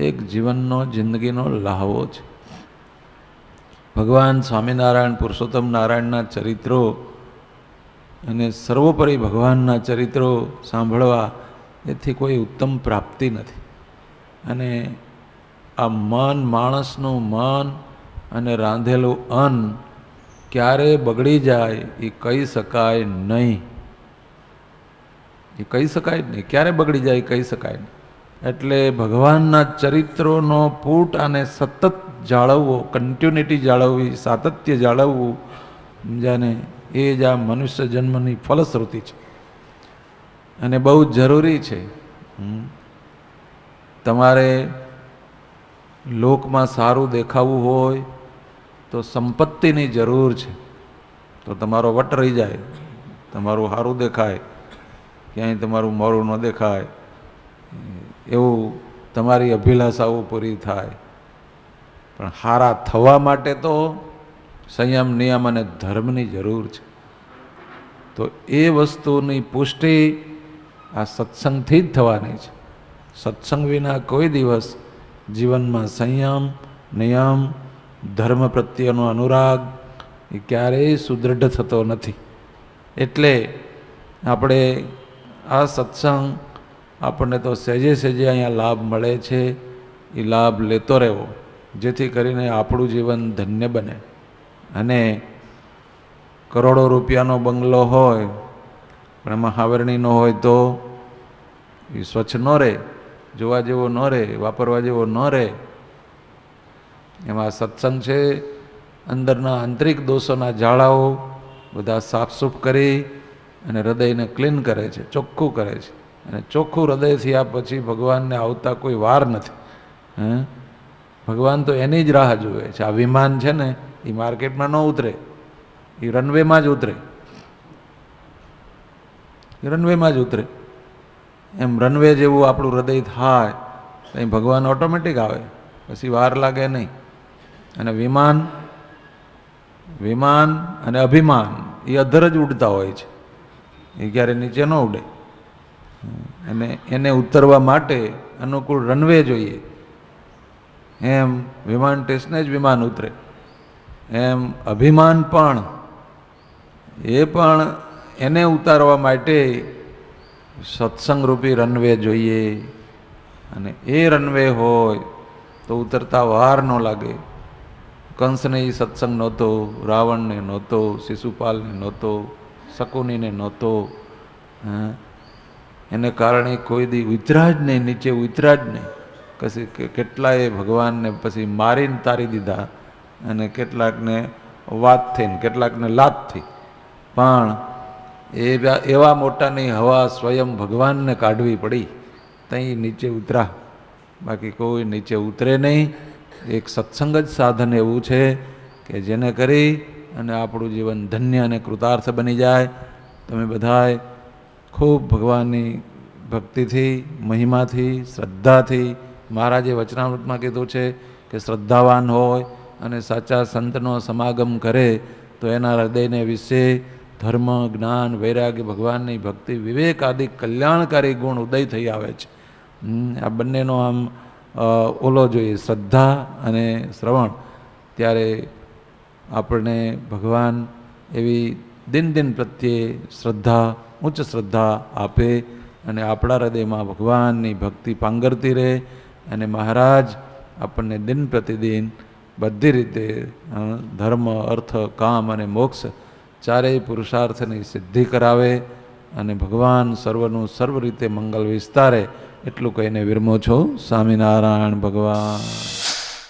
એક જીવનનો જિંદગીનો લહાવો છે. ભગવાન સ્વામિનારાયણ પુરુષોત્તમ નારાયણના ચરિત્રો અને સર્વોપરી ભગવાનના ચરિત્રો સાંભળવા એથી કોઈ ઉત્તમ પ્રાપ્તિ નથી. અને આ મન, માણસનું મન અને રાંધેલું અન્ન ક્યારે બગડી જાય એ કહી શકાય નહીં. એ કહી શકાય જ નહીં, ક્યારે બગડી જાય એ કહી શકાય નહીં. એટલે ભગવાનના ચરિત્રોનો પૂટ અને સતત જાળવવો, કન્ટિન્યુટી જાળવવી, સાતત્ય જાળવવું, સમજાને એ જ આ મનુષ્ય જન્મની ફલશ્રુતિ છે અને બહુ જરૂરી છે. તમારે લોકમાં સારું દેખાવું હોય તો સંપત્તિની જરૂર છે. તો તમારો વટ રહી જાય, તમારું સારું દેખાય, ક્યાંય તમારું મોરું ન દેખાય, એવું તમારી અભિલાષાઓ પૂરી થાય. પણ સારા થવા માટે તો સંયમ, નિયમ અને ધર્મની જરૂર છે. તો એ વસ્તુની પુષ્ટિ આ સત્સંગથી જ થવાની છે. સત્સંગ વિના કોઈ દિવસ જીવનમાં સંયમ, નિયમ, ધર્મ પ્રત્યેનો અનુરાગ એ ક્યારેય સુદૃઢ થતો નથી. એટલે આપણે આ સત્સંગ આપણને તો સહેજે સહેજે અહીંયા લાભ મળે છે, એ લાભ લેતો રહેવો જેથી કરીને આપણું જીવન ધન્ય બને. અને કરોડો રૂપિયાનો બંગલો હોય પણ એમાં હાવરણી ન હોય તો એ સ્વચ્છ ન રહે, જોવા જેવો ન રહે, વાપરવા જેવો ન રહે. એમાં સત્સંગ છે અંદરના આંતરિક દોષોના જાળાઓ બધા સાફસૂફ કરી અને હૃદયને ક્લીન કરે છે, ચોખ્ખું કરે છે. અને ચોખ્ખું હૃદય થયા પછી ભગવાનને આવતા કોઈ વાર નથી. ભગવાન તો એની જ રાહ જુએ છે. આ વિમાન છે ને એ માર્કેટમાં ન ઉતરે, એ રનવેમાં જ ઉતરે, એ રનવેમાં જ ઉતરે. એમ રનવે જેવું આપણું હૃદય થાય તો અહીં ભગવાન ઓટોમેટિક આવે, પછી વાર લાગે નહીં. અને વિમાન અને અભિમાન એ અધર જ ઉડતા હોય છે, એ ક્યારે નીચે ન ઉડે. અને એને ઉતરવા માટે અનુકૂળ રનવે જોઈએ. એમ વિમાન સ્ટેશને જ વિમાન ઉતરે, એમ અભિમાન પણ એને ઉતારવા માટે સત્સંગરૂપી રનવે જોઈએ. અને એ રનવે હોય તો ઉતરતા વાર ન લાગે. કંસને એ સત્સંગ નહોતો, રાવણને નહોતો, શિશુપાલને નહોતો, શકુનીને નહોતો. એને કારણે કોઈ દી ઉતરા જ નહીં, નીચે ઉતરા જ નહીં. પછી કેટલાએ ભગવાનને પછી મારીને તારી દીધા અને કેટલાકને વાતથી ને કેટલાકને લાતથી. પણ એવા મોટાની હવા સ્વયં ભગવાનને કાઢવી પડી, ત્યાં નીચે ઉતરા. બાકી કોઈ નીચે ઉતરે નહીં. એક સત્સંગ જ સાધન એવું છે કે જેને કરી અને આપણું જીવન ધન્ય અને કૃતાર્થ બની જાય. તમે બધાએ ખૂબ ભગવાનની ભક્તિથી, મહિમાથી, શ્રદ્ધાથી, મહારાજે વચનામૃતમાં કીધું છે કે શ્રદ્ધાવાન હોય અને સાચા સંતનો સમાગમ કરે તો એના હૃદયને વિશે ધર્મ, જ્ઞાન, વૈરાગ્ય, ભગવાનની ભક્તિ, વિવેક આદિ કલ્યાણકારી ગુણ ઉદય થઈ આવે છે. આ બંનેનો આમ ઓલો જોઈએ, શ્રદ્ધા અને શ્રવણ. ત્યારે આપણને ભગવાન એવી દિન દિન પ્રત્યે શ્રદ્ધા, ઉચ્ચ શ્રદ્ધા આપે અને આપણા હૃદયમાં ભગવાનની ભક્તિ પાંગરતી રહે. અને મહારાજ આપણને દિન પ્રતિદિન બધી રીતે ધર્મ, અર્થ, કામ અને મોક્ષ ચારેય પુરુષાર્થની સિદ્ધિ કરાવે અને ભગવાન સર્વનું સર્વ રીતે મંગલ વિસ્તારે એટલું કહીને વિરમો છો. સ્વામિનારાયણ ભગવાન.